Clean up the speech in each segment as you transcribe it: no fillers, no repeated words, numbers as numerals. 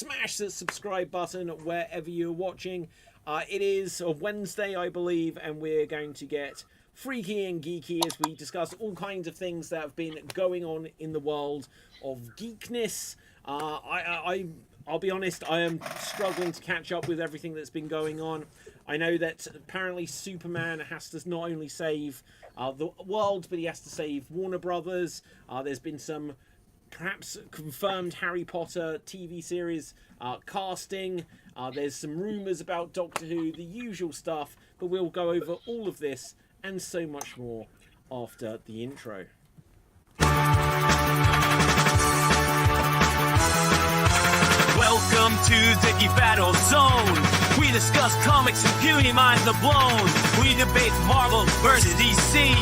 smash the subscribe button wherever you're watching. It is a Wednesday, I believe, and we're going to get freaky and geeky as we discuss all kinds of things that have been going on in the world of geekness. I'll be honest, I am struggling to catch up with everything that's been going on. I know that apparently Superman has to not only save the world, but he has to save Warner Brothers. There's been some perhaps confirmed Harry Potter TV series casting. There's some rumours about Doctor Who, the usual stuff, but we'll go over all of this and so much more after the intro. Welcome to the Geek Battle Zone. We discuss comics and puny minds are blown. We debate Marvel versus DC,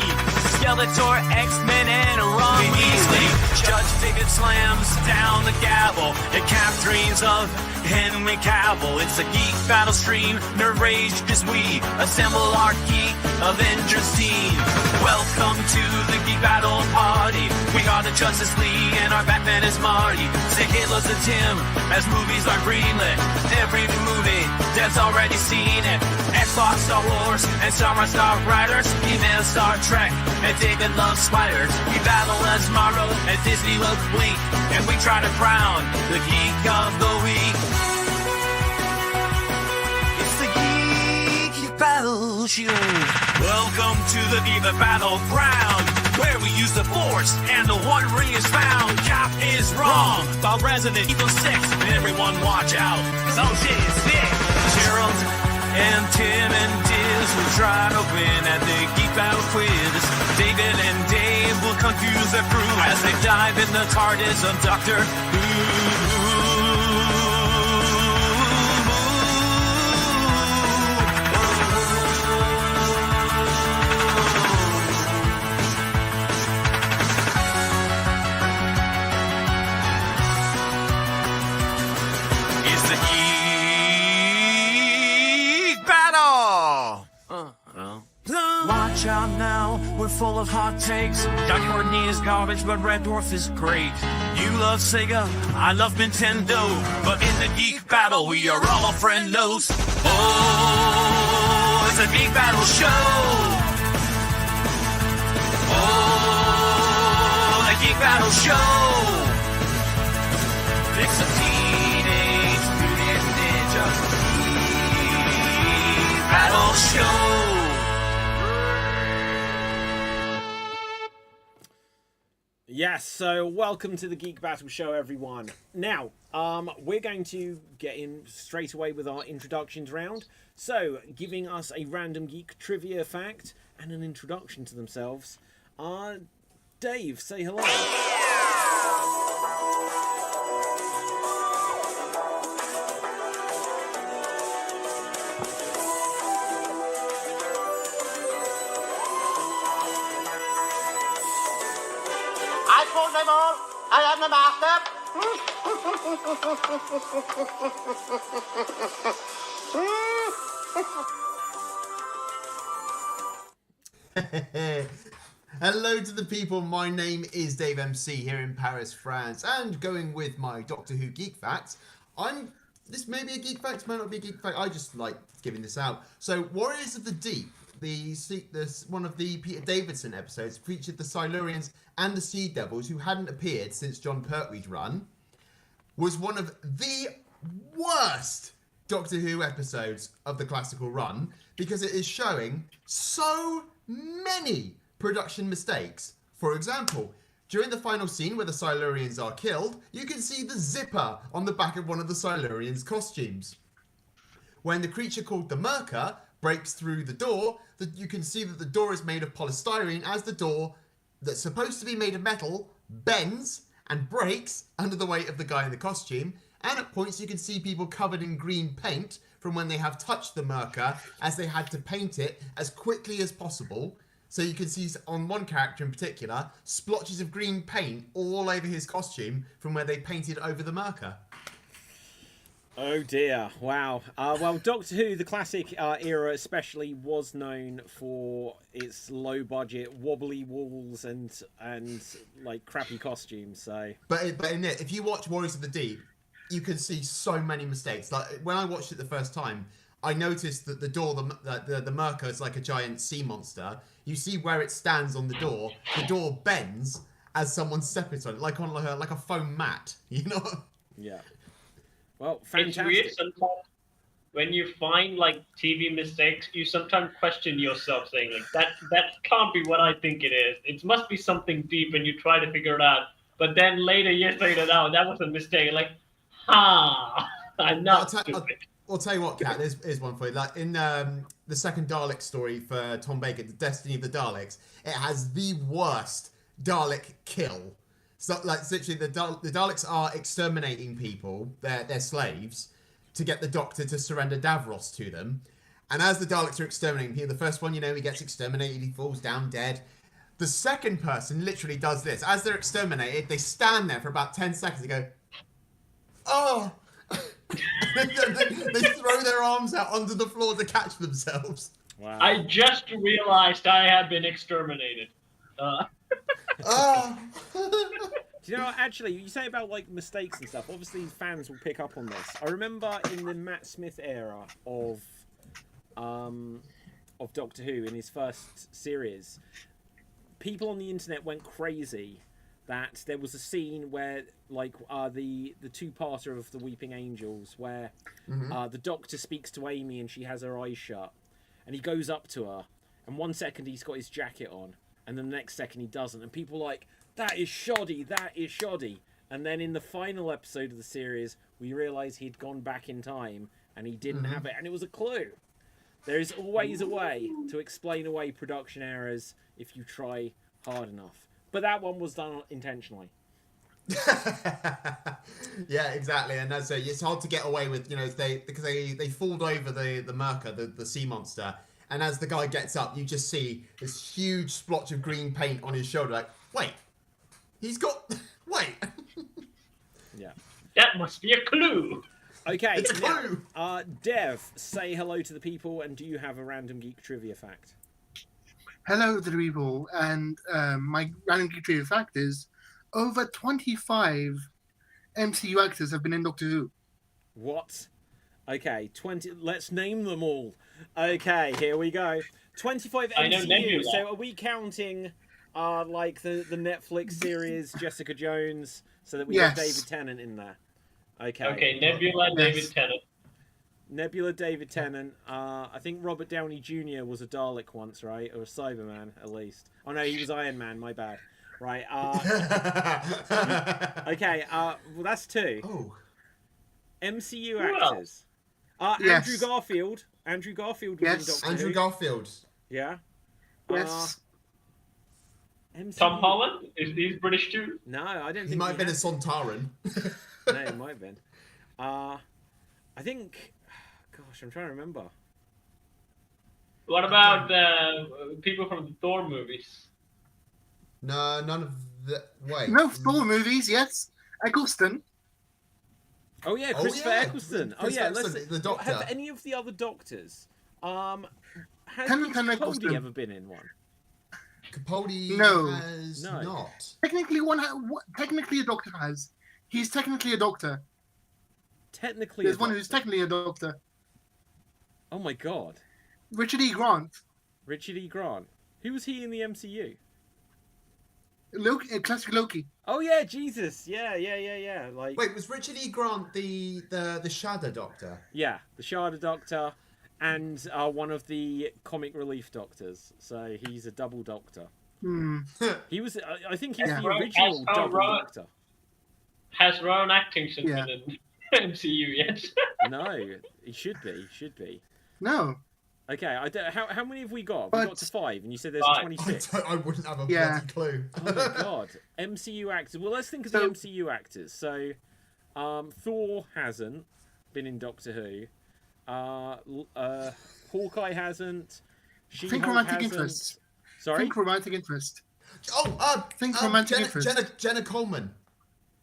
Skeletor, X-Men, and Ron Weasley. Judge David slams down the gavel and cap dreams of Henry Cavill. It's a Geek Battle stream, nerd rage as we assemble our Geek Avengers team. Welcome to the Geek Battle party. We are the Justice League and our Batman is Marty. Say hello to Tim as movies are greenlit. Every movie that's already seen it. Xbox, Star Wars, and Star Riders. He-Man, Star Trek, and David loves spiders. We battle as Morrow and Disney loves Blink, and we try to crown the Geek of the Week. It's the Geek Battle Show. Welcome to the Geek Battleground, where we use the Force and the One Ring is found. Cap is wrong about Resident Evil 6, and everyone watch out, 'cause oh shit is big. Gerald and Tim and Diz will try to win at the Geek Battle quiz. David and Dave will confuse their crew as they dive in the TARDIS of Doctor Who. Watch out now, we're full of hot takes. John Courtney is garbage, but Red Dwarf is great. You love Sega, I love Nintendo, but in the Geek Battle, we are all friendos. Oh, it's a Geek Battle show. Oh, the Geek Battle show. It's a Teenage Mutant Ninja Geek Battle show. Yes, so welcome to the Geek Battle Show, everyone. Now, we're going to get in straight away with our introductions round. So, giving us a random geek trivia fact and an introduction to themselves, Dave, say hello. I am the master. Hello to the people, my name is Dave MC here in Paris, France, and going with my Doctor Who geek facts, this may be a geek fact, may not be a geek fact, I just like giving this out. So, Warriors of the Deep, one of the Peter Davison episodes, featured the Silurians and the Sea Devils, who hadn't appeared since John Pertwee's run, was one of the worst Doctor Who episodes of the classical run, because it is showing so many production mistakes. For example, during the final scene where the Silurians are killed, you can see the zipper on the back of one of the Silurians' costumes. When the creature called the Merca breaks through the door, you can see that the door is made of polystyrene as the door that's supposed to be made of metal bends and breaks under the weight of the guy in the costume, and at points you can see people covered in green paint from when they have touched the Merca, as they had to paint it as quickly as possible. So you can see on one character in particular, splotches of green paint all over his costume from where they painted over the Merca. Oh dear, wow. Well, Doctor Who, the classic era especially, was known for its low budget, wobbly walls and like crappy costumes. So, but in it, if you watch Warriors of the Deep, you can see so many mistakes. Like when I watched it the first time, I noticed that the door, the Merca is like a giant sea monster. You see where it stands on the door bends as someone steps on it, like on like a foam mat, you know? Yeah. Well, It's fantastic. weird sometimes when you find like TV mistakes, you sometimes question yourself, saying like that can't be what I think it is. It must be something deep, and you try to figure it out. But then later, years later, now that was a mistake. Like, I'm not stupid. I'll tell you what, Kat, here's one for you. Like in the second Dalek story for Tom Baker, The Destiny of the Daleks, it has the worst Dalek kill. So, like, literally, the Daleks are exterminating people, they're slaves, to get the Doctor to surrender Davros to them. And as the Daleks are exterminating people, the first one, he gets exterminated, he falls down dead. The second person literally does this. As they're exterminated, they stand there for about 10 seconds and go, oh! they throw their arms out onto the floor to catch themselves. Wow. I just realized I have been exterminated. Oh! Do you know, actually, you say about like mistakes and stuff. Obviously, fans will pick up on this. I remember in the Matt Smith era of Doctor Who in his first series, people on the internet went crazy that there was a scene where, like, the two-parter of the Weeping Angels, where the Doctor speaks to Amy and she has her eyes shut, and he goes up to her, and 1 second he's got his jacket on, and then the next second he doesn't, and people are like, that is shoddy, that is shoddy. And then in the final episode of the series, we realised he'd gone back in time, and he didn't have it, and it was a clue. There is always a way to explain away production errors if you try hard enough. But that one was done intentionally. Yeah, exactly, and that's it's hard to get away with, because they falled over the Merca, the sea monster, and as the guy gets up, you just see this huge splotch of green paint on his shoulder. Like, wait, wait. Yeah. That must be a clue. Okay, It's a clue. now, Dev, say hello to the people, and do you have a random geek trivia fact? Hello, the people, and my random geek trivia fact is over 25 MCU actors have been in Doctor Who. What? Okay, 20. Let's name them all. Okay, here we go. 25 I know MCU. Nebula. So are we counting, like the Netflix series Jessica Jones, so that we have Yes. David Tennant in there? Okay. Okay, Nebula, Yes. David Tennant. Nebula, David Tennant. I think Robert Downey Jr. was a Dalek once, right? Or a Cyberman, at least. Oh no, he was Iron Man. My bad. Right. Okay. Well, that's two. Oh. MCU Who else? actors. Yes. Andrew Garfield. Andrew Garfield was in Yes. Doctor Andrew Who. Garfield. Yeah. Yes. MCU. Tom Holland? He's British too? No, I don't think He might have been a has. Sontaran. No, it might have been. I think. Gosh, I'm trying to remember. What about people from the Thor movies? No, none of the. Wait. No Thor movies, yes. Eccleston. Oh yeah, Oh, Christopher yeah. Eccleston. Oh Chris yeah, Eccleston, let's. the Doctor. Have any of the other Doctors? Has Tennant and Capaldi Eccleston. ever been in one? Capaldi No. has No. not. Technically, technically a doctor has. He's technically a doctor. Technically, There's a one who's Doctor. technically a doctor. Oh my god, Richard E. Grant. Richard E. Grant. Who was he in the MCU? Loki, classic Loki. Oh yeah, Jesus. Yeah. Like. Wait, was Richard E. Grant the Shadow Doctor? Yeah, the Shada Doctor, and one of the comic relief doctors. So he's a double Doctor. He was. I think he's Yeah. the original As- double Ron- Doctor. Has Rowan Atkinson Yeah. been in MCU yet? No, he should be. He should be. No. Okay, I don't, how many have we got? We But- got to 5, and you said there's Five. 26. I wouldn't have a Yeah. bloody clue. Oh my god. MCU actors. Well, let's think of the So- MCU actors. So, Thor hasn't been in Doctor Who. Hawkeye hasn't. Think She-Hulk romantic hasn't. interest. Sorry? Think romantic interest. Think Jenna, romantic interest. Jenna Coleman.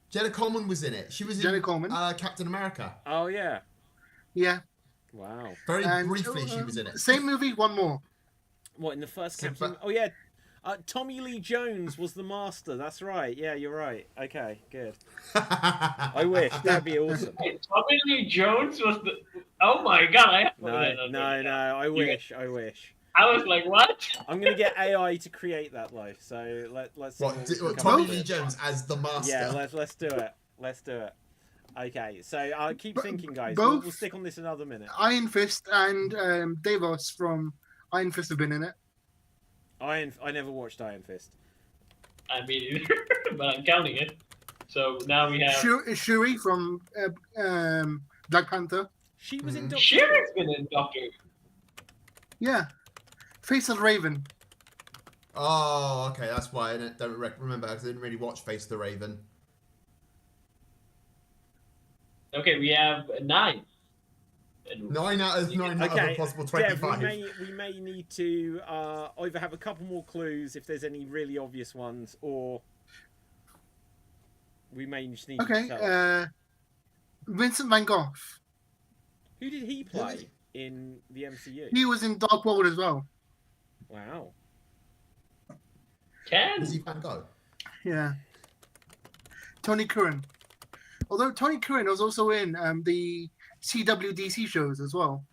Jenna Coleman was in it. She was Jenna in Coleman. Captain America. Oh, yeah. Yeah. Wow. Very And, briefly, she was in it. Same movie, one more. What, in the first So, Captain... but- Oh, yeah. Tommy Lee Jones was the master. That's right. Yeah, you're right. Okay, good. I wish that'd be awesome. Hey, Tommy Lee Jones was the. Oh my god! No. I wish. I was like, what? I'm gonna get AI to create that though. So let's. See What, we can come Tommy up Lee with. Jones as the master? Yeah, let's do it. Let's do it. Okay, so I'll keep thinking, guys. both- We'll stick on this another minute. Iron Fist and Davos from Iron Fist have been in it. I never watched Iron Fist. I mean, but I'm counting it. So now we have. Shuri from Black Panther. She was in Doctor Shuri's been in Doctor Who. Yeah. Face of the Raven. Oh, okay, that's why I don't remember, because I didn't really watch Face the Raven. Okay, we have 9. 9 out of 9 out of a possible 25. Dev, we may need to either have a couple more clues if there's any really obvious ones, or we may just need to tell. Vincent Van Gogh. Who did he play in the MCU? He was in Dark World as well. Wow. Ken? Is he Van Gogh? Yeah. Tony Curran. Although Tony Curran was also in the CWDC shows as well.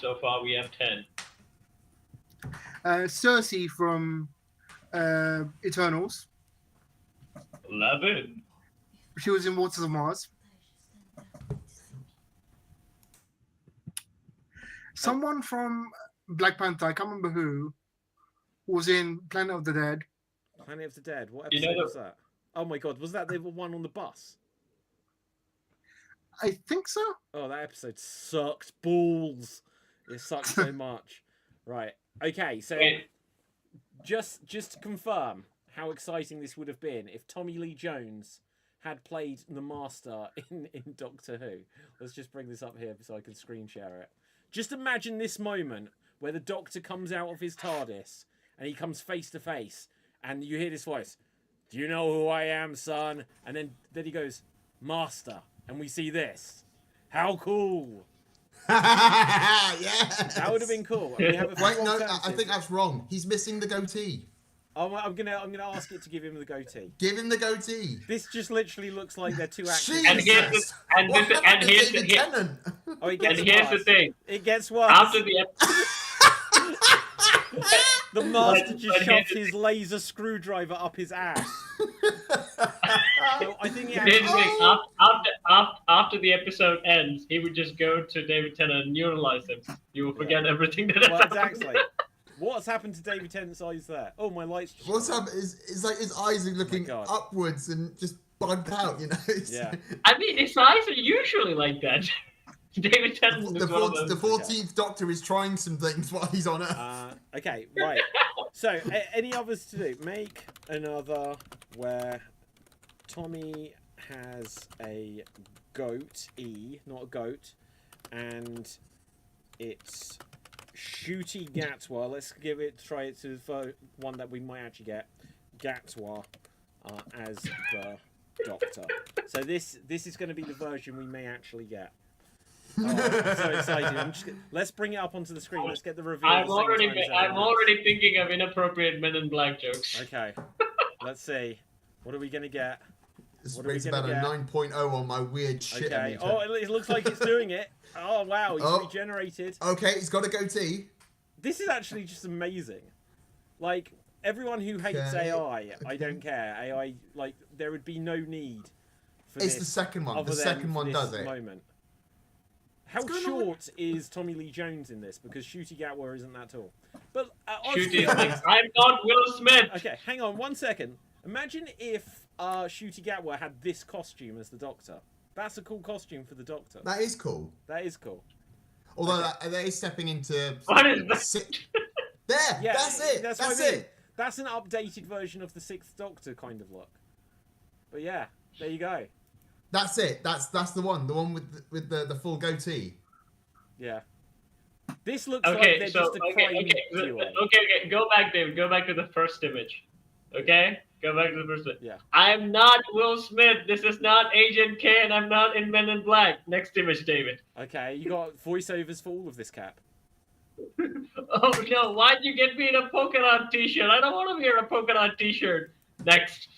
So far we have 10. Cersei from Eternals. 11. She was in Waters of Mars. Someone from Black Panther, I can't remember who, was in Planet of the Dead. Planet of the Dead. What You episode know was that? Oh my god, was that the one on the bus? I think so. Oh, that episode sucked balls. It sucked so much. Right. Okay, so Wait. just to confirm how exciting this would have been if Tommy Lee Jones had played the Master in Doctor Who. Let's just bring this up here so I can screen share it. Just imagine this moment where the Doctor comes out of his TARDIS and he comes face to face and you hear this voice, "Do you know who I am, son?" And then he goes, "Master." And we see this. How cool. Yes. That would have been cool. We have a few Wait, no, I alternatives. think that's wrong. He's missing the goatee. I'm gonna ask it to give him the goatee. Give him the goatee. This just literally looks like they're two actors. And here's the- Jesus. and What this- happened and to here's the- David here- Tennant? Oh, it gets And here's worse. the thing. It gets worse. After the The Master But just here's shoved the his laser screwdriver up his ass. So I think he Here's the actually... thing. After the episode ends, he would just go to David Tennant and neuralize him. You will forget everything that has Well, happened. exactly. What's happened to David Tennant's eyes there? Oh, my lights just... What's up? Is like his eyes are looking God. upwards and just bugged out, you know? It's- Yeah. I mean, his eyes are usually like that. David Tennant is one of The them. 14th Doctor is trying some things while he's on Earth. Okay, right. So, any others to do? Make another where Tommy has a goatee, not a goat, and it's Shooty Gatwa. Let's try it to the one that we might actually get. Gatwa as the Doctor. So this is going to be the version we may actually get. Oh, I'm so excited. Let's bring it up onto the screen. Let's get the reveal. I'm at the same already, time as I'm everyone. already thinking of inappropriate Men in Black jokes. Okay. Let's see. What are we going to get? This what are we rates gonna about a get? 9.0 on my weird shit. Okay. meter. Oh, it looks like it's doing it. Oh, wow. He's Oh. regenerated. Okay, he's got a goatee. This is actually just amazing. Like, everyone who hates Okay, AI, I don't care. AI, like, there would be no need for It's this. the second one. other The than second for one this does it. Moment. How What's going on? short is Tommy Lee Jones in this? Because Shooty Gatwa isn't that tall. But Shooty is honestly, like, I'm not Will Smith. okay, hang on 1 second. Imagine if Shooty Gatwa had this costume as the Doctor. That's a cool costume for the Doctor. That is cool. That is cool. Although Okay. that is stepping into. What is that? There, Yeah, that's it. That's, what I mean. it. That's an updated version of the Sixth Doctor kind of look. But yeah, there you go. That's it. That's the one. The one with the full goatee. Yeah. This looks like Okay, they're so just a crime duo. okay. Go back, David. Go back to the first image. Okay, go back to the first image. Yeah. I'm not Will Smith. This is not Agent K, and I'm not in Men in Black. Next image, David. Okay, you got voiceovers for all of this, Cap. Oh no, why'd you get me in a polka dot t-shirt? I don't want to wear a polka dot t-shirt. Next.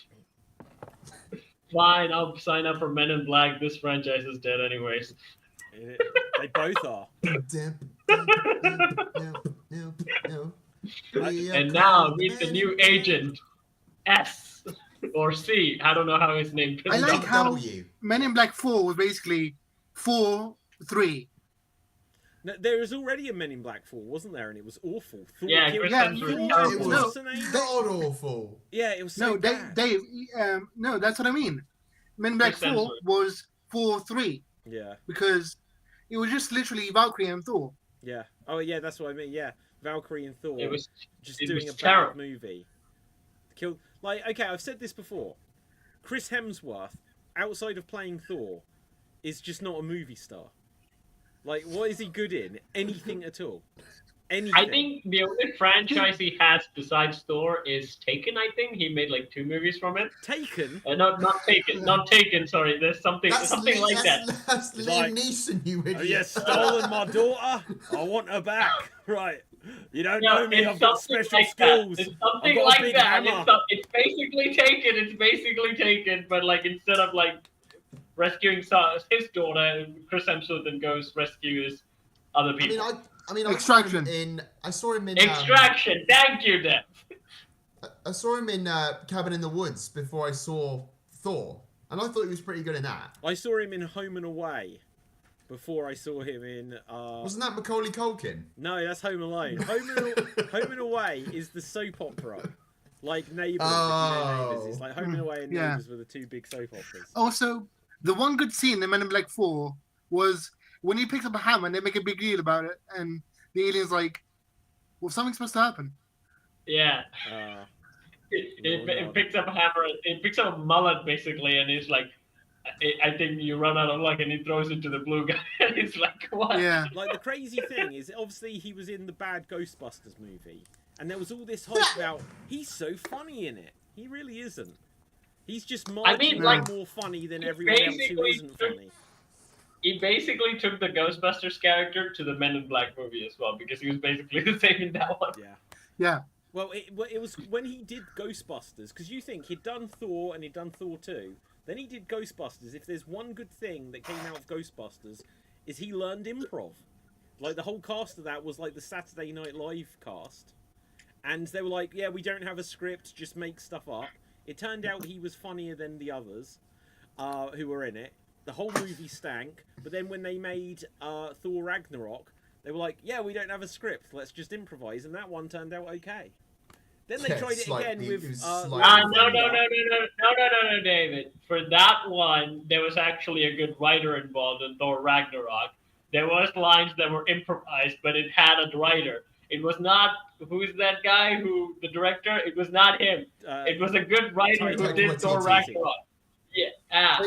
Fine, I'll sign up for Men in Black. This franchise is dead anyways. They both are. And now meet the new agent, S or C. I don't know how his name is. I like how W. Men in Black 4 was basically 4-3. No, there was already a Men in Black 4, wasn't there? And it was awful. Thor Yeah, killed- Chris Yeah, Hemsworth. no, It What was was the name? god awful. Yeah, it was so No, bad. Dave, no, that's what I mean. Men in Black Chris 4 Hemsworth. was 4-3 Yeah, because it was just literally Valkyrie and Thor. yeah. Oh, yeah, that's what I mean. Yeah, Valkyrie and Thor It was just it doing was a terrible. bad movie. Killed. Like, okay, I've said this before. Chris Hemsworth, outside of playing Thor, is just not a movie star. Like, what is he good in? Anything at all? Anything. I think the only franchise he has besides Thor is Taken. I think he made like 2 movies from it. Taken. Not Taken, not Taken. Sorry, there's something like that. That's It's Liam like, Neeson, you idiot. Oh, you stolen my daughter? I want her back. Right. You don't No, know me. it's I've got something special like skills. that. It's I've something got a like big that. hammer. It's basically Taken. It's basically Taken, but like instead of like rescuing his daughter, Chris Hemsworth then goes rescues other people. I mean, Extraction. I saw him in Extraction. Thank you, Dev. I saw him in Cabin in the Woods before I saw Thor, and I thought he was pretty good in that. I saw him in Home and Away before I saw him in... Wasn't that Macaulay Culkin? No, that's Home Alone. Home and Away is the soap opera. Like Neighbours, if you know Neighbours. It's like Home and Away and Yeah. Neighbours were the 2 big soap operas. Also, the one good scene in Men in Black 4 was when he picks up a hammer and they make a big deal about it, and the alien's like, well, something's supposed to happen. Yeah. Uh, It picks up a hammer. It picks up a mullet basically, and it's like, I think you run out of luck, and he throws it to the blue guy, and it's like, what? Yeah. like, the crazy thing is, obviously, he was in the bad Ghostbusters movie, and there was all this hype about, he's so funny in it. He really isn't. He's just marginally like, more funny than everyone else who basically isn't funny. He basically took the Ghostbusters character to the Men in Black movie as well, because he was basically the same in that one. Yeah. Yeah. Well, it was when he did Ghostbusters, because you think he'd done Thor and he'd done Thor 2, then he did Ghostbusters. If there's one good thing that came out of Ghostbusters, is he learned improv. Like, the whole cast of that was like the Saturday Night Live cast. And they were like, yeah, we don't have a script, just make stuff up. It turned out he was funnier than the others who were in it. The whole movie stank, but then when they made Thor Ragnarok, they were like, yeah, we don't have a script, let's just improvise, and that one turned out okay. Then they Yeah, tried it again slightly- with... it was No, slightly David. For that one, there was actually a good writer involved in Thor Ragnarok. There was lines that were improvised, but it had a writer. It was not, who's that guy, the director? It was not him. It was a good writer who Taika did Thor Waititi. Ragnarok. Yeah,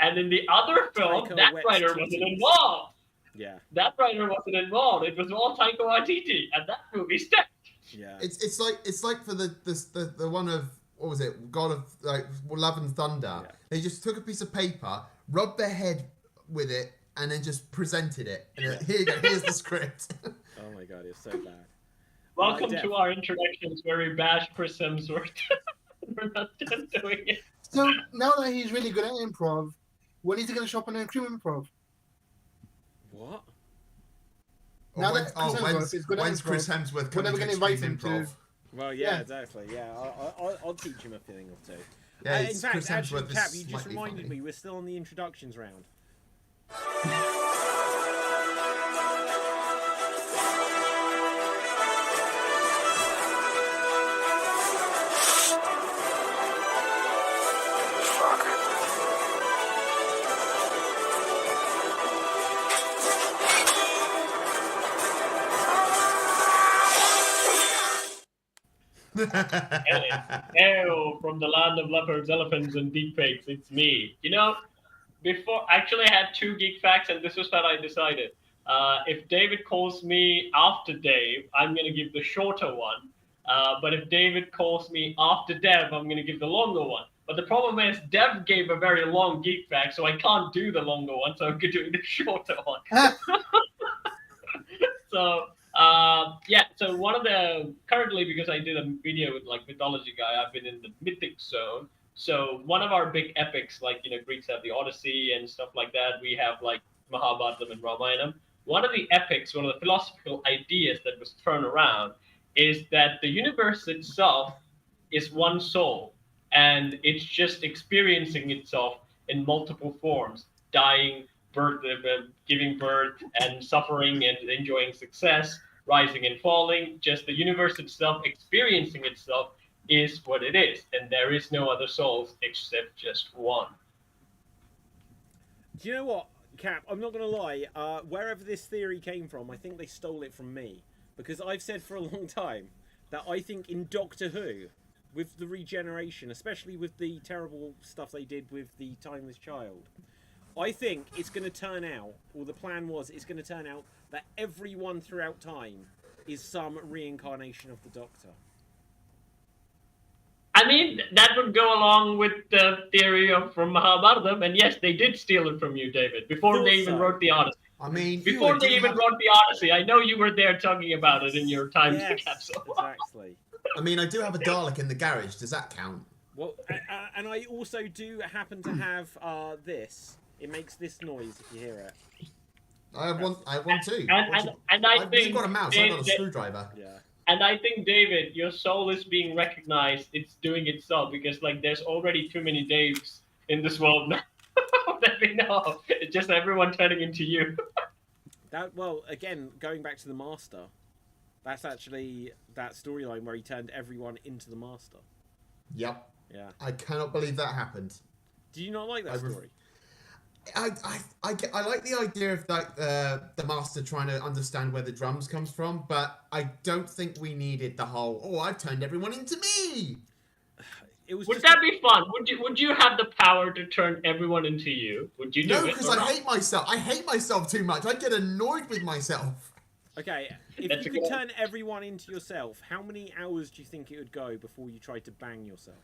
and in the other film, Taika that writer Waititi. wasn't involved. Yeah, That writer wasn't involved. It was all Taika Waititi, and that movie stank. yeah. It's like for the one of, what was it, God of like Love and Thunder. Yeah. They just took a piece of paper, rubbed their head with it, and then just presented it. And here you go. Here's the script. Oh my god, it's so bad. Welcome Def. to our introductions where we bash Chris Hemsworth. We're not done doing it. So now that he's really good at improv, when is he going to show up on an Improv? What? Now that Chris Hemsworth is good at when's Chris improv, Hemsworth we're coming never to gonna invite Extreme him to- Improv? Well, yeah, Yeah. exactly. Yeah, I'll teach him a thing or two. Yeah, In it's fact, Chris actually, Hemsworth is Cap, you just slightly reminded funny. me, we're still on the introductions round. Hail from the land of leopards, elephants, and deepfakes. It's me. You know, before actually I had 2 geek facts, and this was what I decided. If David calls me after Dave, I'm gonna give the shorter one. But if David calls me after Dev, I'm gonna give the longer one. But the problem is Dev gave a very long geek fact, so I can't do the longer one, so I'm doing the shorter one. So so one of the currently, because I did a video with like mythology guy, I've been in the mythic zone. So one of our big epics, like Greeks have the Odyssey and stuff like that. We have like Mahabharata and Ramayana. One of the epics, one of the philosophical ideas that was thrown around is that the universe itself is one soul, and it's just experiencing itself in multiple forms, dying, birth, giving birth, and suffering and enjoying success, rising and falling. Just the universe itself experiencing itself is what it is, and there is no other souls except just one. Do you know what, Cap? I'm not going to lie. Wherever this theory came from, I think they stole it from me. Because I've said for a long time that I think in Doctor Who, with the regeneration, especially with the terrible stuff they did with the Timeless Child, I think it's going to turn out, or the plan was, it's going to turn out that everyone throughout time is some reincarnation of the Doctor. I mean, that would go along with the theory from Mahabharata, and yes, they did steal it from you, David, before they even wrote the Odyssey. I mean, before they even wrote the Odyssey, I know you were there talking about it in your time capsule. Exactly. I mean, I do have a Dalek in the garage. Does that count? Well, and I also do happen to have this. It makes this noise if you hear it. I have one too. And I think you've got a mouse. I've got a screwdriver. Yeah. And I think, David, your soul is being recognized. It's doing itself because, like, there's already too many Daves in this world now that we know. It's just everyone turning into you. Well, again, going back to the Master, that's actually that storyline where he turned everyone into the Master. Yep. Yeah. I cannot believe that happened. Do you not like that story? I like the idea of like the Master trying to understand where the drums comes from, but I don't think we needed the whole I've turned everyone into me. Would that be fun? Would you have the power to turn everyone into you? Would you do it? No, because I hate myself. I hate myself too much. I get annoyed with myself. Okay, if you could turn everyone into yourself, how many hours do you think it would go before you tried to bang yourself?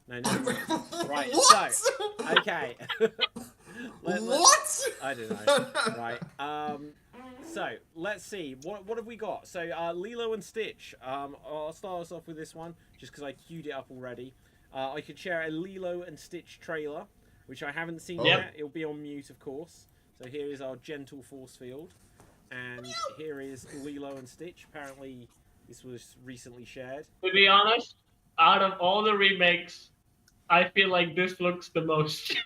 No. Right, what? So, okay. What? I don't know. Right. So, let's see. What have we got? So, Lilo and Stitch. I'll start us off with this one, just because I queued it up already. I could share a Lilo and Stitch trailer, which I haven't seen yet. It'll be on mute, of course. So, here is our gentle force field. And here is Lilo and Stitch. Apparently, this was recently shared. To be honest, out of all the remakes, I feel like this looks the most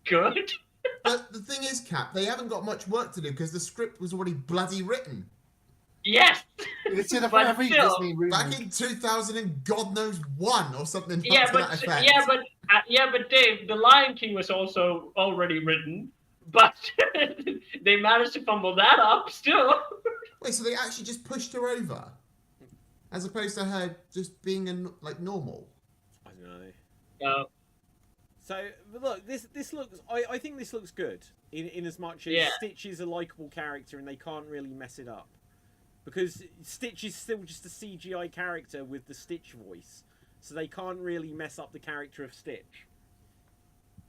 good. But the thing is, Cap, they haven't got much work to do because the script was already bloody written. Yes! It's in But every still, Disney movie. Back in 2000 and God knows one or something to that effect. But Dave, The Lion King was also already written, but they managed to fumble that up still. Wait, so they actually just pushed her over? As opposed to her just being normal? I don't know. No. So, look, this looks... I think this looks good, in as much as Stitch is a likeable character and they can't really mess it up. Because Stitch is still just a CGI character with the Stitch voice. So they can't really mess up the character of Stitch.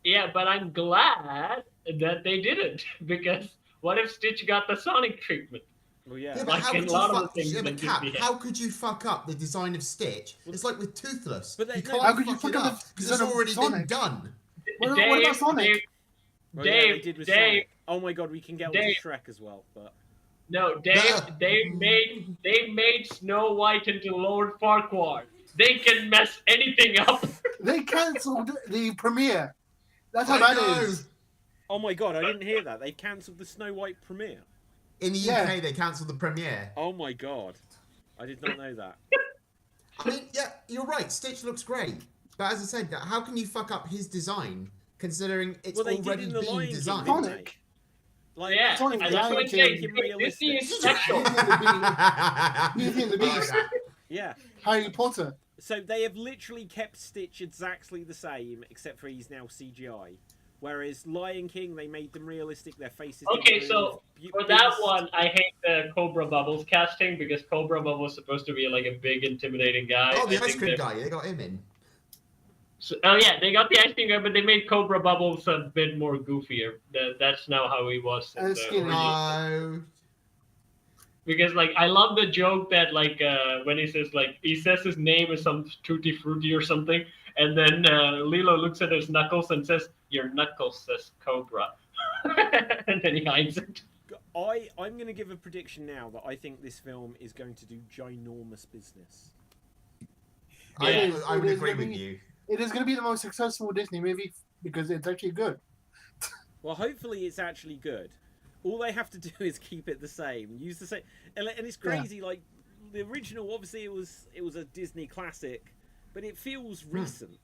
Yeah, but I'm glad that they didn't. Because what if Stitch got the Sonic treatment? Well, yeah. Yeah, but how could you fuck up the design of Stitch? It's like with Toothless. But you can't fuck it up because it's already been done. What about Sonic? Dave. Oh my God, we can get onto Shrek as well, but no, they made Snow White into Lord Farquaad. They can mess anything up. They cancelled the premiere. That's how that is. Oh my God, I didn't hear that. They cancelled the Snow White premiere. In the UK, they cancelled the premiere. Oh my God, I did not know that. I mean, yeah, you're right. Stitch looks great, but as I said, how can you fuck up his design considering it's already been designed? Sonic. Like, yeah, Sonic, and that's what I'm saying. Disney is special. Beauty and the Beast. Yeah. Harry Potter. So they have literally kept Stitch exactly the same, except for he's now CGI. Whereas Lion King, they made them realistic. Their faces. Okay, so for that one, I hate the Cobra Bubbles casting because Cobra Bubbles is supposed to be like a big, intimidating guy. Oh, the ice cream guy. They got him in. So, they got the ice cream guy, but they made Cobra Bubbles a bit more goofier. That's now how he was. And skinny. No. Because like I love the joke that like when he says his name is some tutti frutti or something, and then Lilo looks at his knuckles and says, "Your knuckles says Cobra," and then he hides it. I'm going to give a prediction now that I think this film is going to do ginormous business. Yeah. I would It is agree gonna with be- you. It is going to be the most successful Disney movie because it's actually good. Well, hopefully it's actually good. All they have to do is keep it the same, use the same, and it's crazy. Like the original, obviously it was a Disney classic, but it feels recent.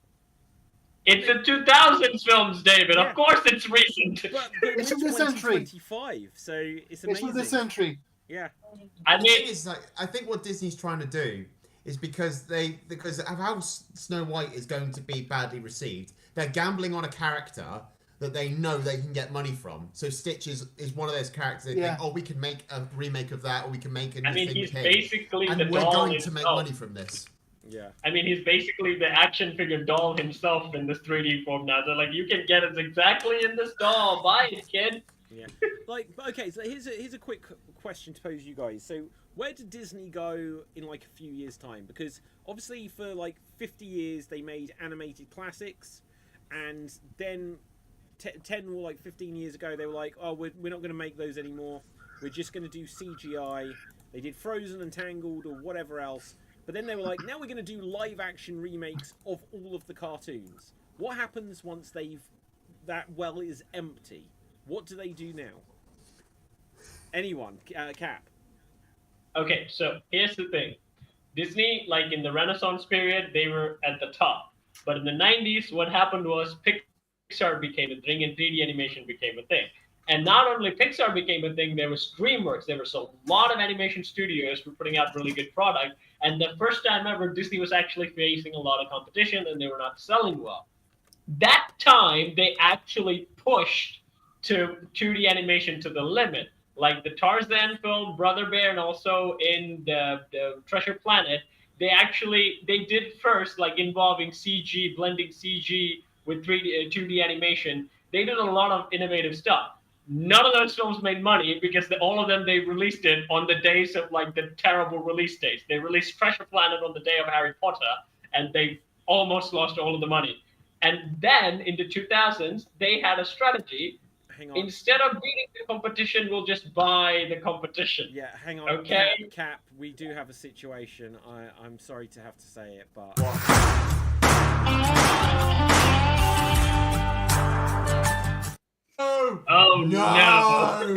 It's the 2000s films, David. Yeah. Of course, it's recent. But It's it's in the century. 2025, so it's It's amazing. of the century. Yeah. I The mean, thing is, like, I think what Disney's trying to do is because of how Snow White is going to be badly received, they're gambling on a character that they know they can get money from. So Stitch is one of those characters they think, oh, we can make a remake of that, or we can make a new thing he's with him, basically and the we're doll going himself. to make money from this. Yeah. I mean, he's basically the action figure doll himself in this 3D form now. They're like, you can get it exactly in this doll. Buy it, kid. Yeah. Like, okay, so here's a quick question to pose you guys. So, where did Disney go in like a few years' time? Because obviously for like 50 years they made animated classics, and then 10 or like 15 years ago they were like, oh, we're not going to make those anymore. We're just going to do CGI. They did Frozen and Tangled or whatever else. But then they were like, now we're going to do live action remakes of all of the cartoons. What happens once that well is empty? What do they do now? Anyone? Cap. Okay, so here's the thing. Disney, like in the Renaissance period, they were at the top. But in the 90s, what happened was Pixar became a thing and 3D animation became a thing. And not only Pixar became a thing, there was DreamWorks. There were a lot of animation studios who were putting out really good product. And the first time ever, Disney was actually facing a lot of competition and they were not selling well. That time, they actually pushed to 2D animation to the limit. Like the Tarzan film, Brother Bear, and also in the Treasure Planet, they did first, like involving CG, blending CG with 2D animation. They did a lot of innovative stuff. None of those films made money because all of them, they released it on the days of like the terrible release dates. They released Treasure Planet on the day of Harry Potter, and they almost lost all of the money. And then in the 2000s, they had a strategy. Hang on. Instead of beating the competition, we'll just buy the competition. Yeah, hang on. Okay. Cap, we do have a situation. I'm sorry to have to say it, but... Oh, no. Oh,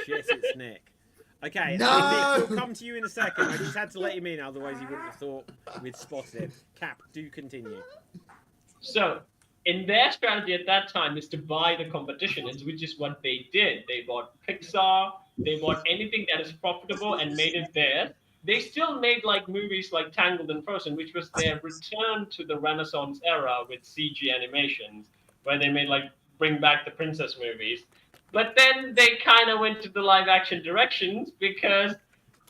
shit, it's Nick. Okay, No! Nick, we'll come to you in a second. I just had to let him in, otherwise he wouldn't have thought we'd spotted him. Cap, do continue. So, in their strategy at that time is to buy the competition, which is what they did. They bought Pixar, they bought anything that is profitable and made it theirs. They still made like movies like Tangled and Frozen, which was their return to the Renaissance era with CG animations, where they made like bring back the princess movies. But then they kind of went to the live action directions because,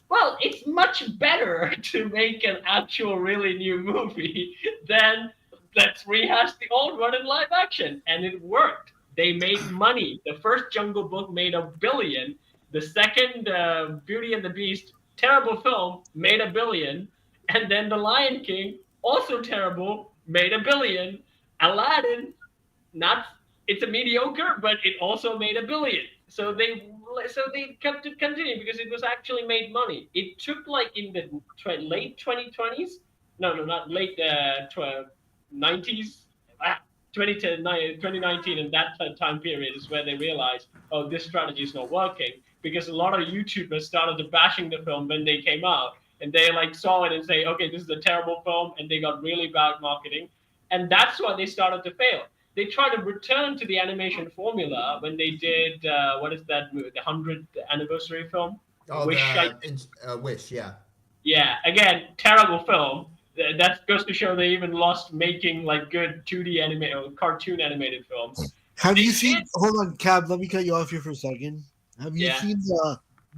well, it's much better to make an actual really new movie than let's rehash the old one in live action. And it worked. They made money. The first Jungle Book made $1 billion. The second Beauty and the Beast, terrible film, made $1 billion. And then The Lion King, also terrible, made $1 billion. Aladdin, it's a mediocre, but it also made $1 billion. So they kept it continuing because it was actually made money. It took like in the late 2020s. No, not late 90s. 2019 and that time period is where they realized, oh, this strategy is not working, because a lot of YouTubers started bashing the film when they came out, and they like saw it and say, okay, this is a terrible film, and they got really bad marketing, and that's why they started to fail. They tried to return to the animation formula when they did what is that movie, the 100th anniversary film? Oh, Wish, yeah. Yeah, again, terrible film. That goes to show they even lost making like good 2D animated or cartoon animated films. Have you seen? Hold on, Cab. Let me cut you off here for a second. Have you seen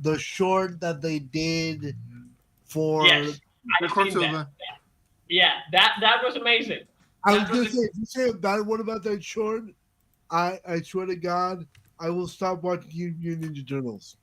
the short that they did for? Yes, I've seen that. Yeah, that was amazing. I was gonna say, if you say a bad one about that short, I swear to God, I will stop watching you Ninja Turtles.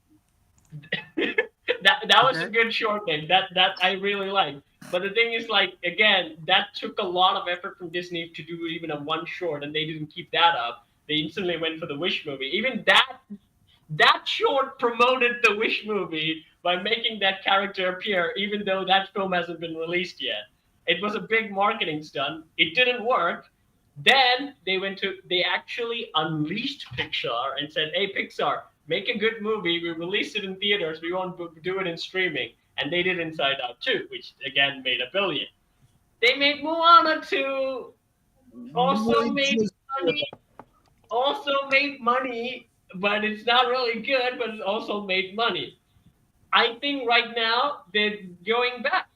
that was a good short name. That I really like. But the thing is, like, again, that took a lot of effort from Disney to do even a one short, and they didn't keep that up. They instantly went for the Wish movie. Even that short promoted the Wish movie by making that character appear, even though that film hasn't been released yet. It was a big marketing stunt. It didn't work. Then they actually unleashed Pixar and said, "Hey, Pixar, make a good movie. We release it in theaters. We won't do it in streaming." And they did Inside Out 2, which again made $1 billion. They made Moana 2, also made money, but it's not really good, but it also made money. I think right now they're going back.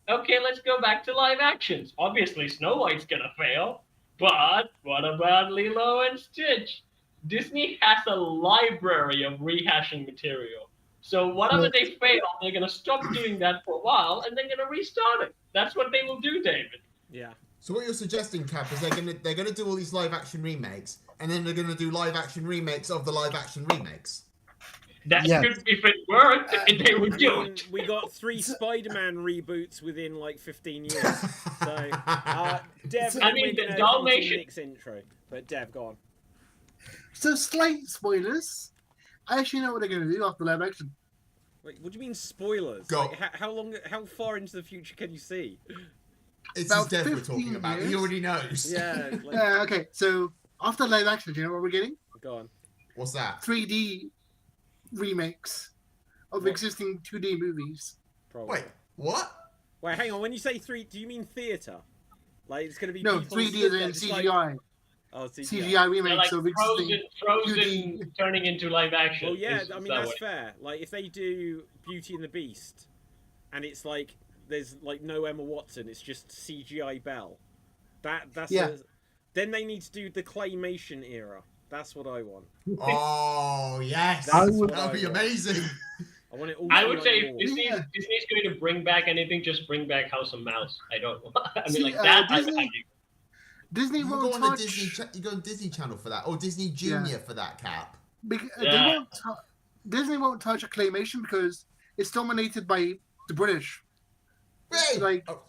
Okay, let's go back to live actions. Obviously, Snow White's gonna fail, but what about Lilo and Stitch? Disney has a library of rehashing material. So whatever they fail, they're gonna stop doing that for a while, and they're gonna restart it. That's what they will do, David. Yeah. So what you're suggesting, Cap, is they're gonna do all these live action remakes, and then they're gonna do live action remakes of the live action remakes. That could, if it worked, they would do it. We got 3 Spider-Man reboots within like 15 years. So, Dev, I mean, we're the gonna come to Dalmatian- Nick's intro, but Dev, go on. So slight spoilers. I actually know what they're going to do after live action. Wait, what do you mean spoilers? Go. Like, how far into the future can you see? It's About Dev we're 15 talking about. years. He already knows. Yeah. Like, Okay, so after live action, do you know what we're getting? go on. What's that? 3D remakes of What? existing 2D movies. Probably. Wait, what? Wait, hang on. When you say 3, do you mean theater? Like it's going to be No, people 3D is in it's CGI. Like, oh, CGI. CGI They're remakes like of existing. Frozen 2D. turning into live action. Well, yeah. is I mean, that that's way. fair. Like if they do Beauty and the Beast, and it's like there's like no Emma Watson, it's just CGI Belle. That's Yeah. Then they need to do the claymation era. That's what I want. Oh yes, That's would- what that'd be I want. amazing. I want it all. I to would be say like if war. Disney's going to bring back anything, just bring back House of Mouse. I don't know. I mean, See, like that. Disney- Disney You go won't on the touch. you go on Disney Channel for that, or Disney Junior for that, Cap. Yeah. Disney won't touch a claymation because it's dominated by the British. Hey! Like- Oh,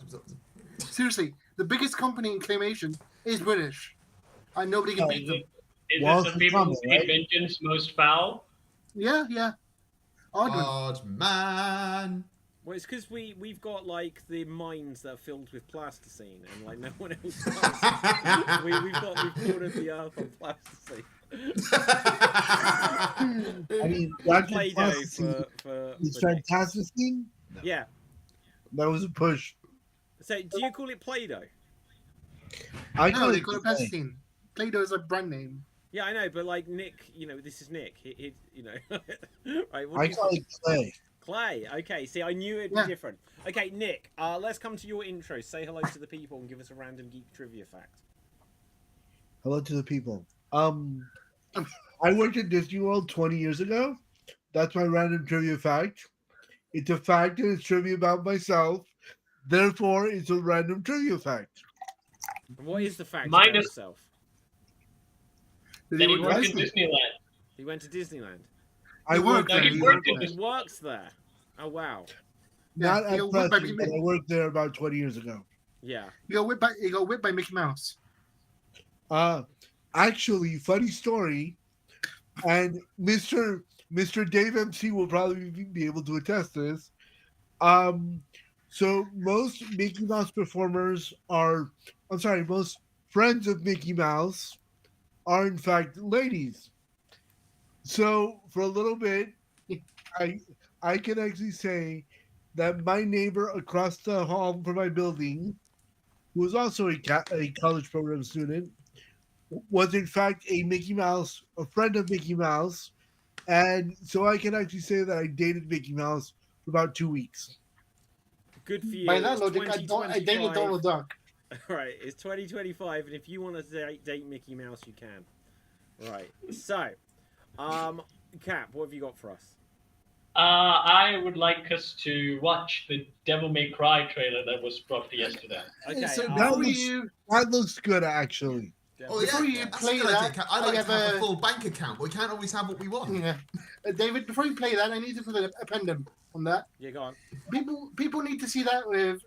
Seriously, the biggest company in claymation is British, and nobody can beat them. Is Well, it the it's people who coming, say right? vengeance most foul? Yeah. Argument. Hard man. Well, it's because we've got like the mines that are filled with plasticine, and like no one else does. we've coated the earth on plasticine. I mean, that Play-Doh for it's Nick. fantastic thing. Yeah. That was a push. So, do you call it Play-Doh? I No, call they it call it Clay. plasticine. Play-Doh is a brand name. Yeah, I know, but like Nick, this is Nick. He right? What do I you call it Clay. Clay. Okay, see, I knew it'd be Yeah. different. Okay, Nick, let's come to your intro. Say hello to the people and give us a random geek trivia fact. Hello to the people. I worked at Disney World 20 years ago. That's my random trivia fact. It's a fact and it's trivia about myself. Therefore, it's a random trivia fact. And what is the fact Mine about is- himself? Did Then they he work worked in Disney? Disneyland. He went to Disneyland. I worked worked there. there. He You worked worked there. He works there. Oh wow. Not Yeah, at he got whipped by present, but Mickey- I worked there about 20 years ago. Yeah. You got whipped by Mickey Mouse. Actually, funny story, and Mr. Dave MC will probably be able to attest to this. So most Mickey Mouse performers most friends of Mickey Mouse are in fact ladies. So for a little bit, I can actually say that my neighbor across the hall from my building, who was also a college program student, was in fact a friend of Mickey Mouse, and so I can actually say that I dated Mickey Mouse for about 2 weeks. Good for you. By that It's logic, I dated 2025. Donald Duck. Right, it's 2025, and if you want to date Mickey Mouse, you can. Right. So, Cap, what have you got for us? I would like us to watch the Devil May Cry trailer that was dropped yesterday. Okay. So that before was- you, That looks good, actually. Oh Before yeah, you that's play a good that, idea. I like I to have have a a- full bank account, but we can't always have what we want. Yeah. David, before you play that, I need to put a appendum on that. Yeah, go on. People need to see that with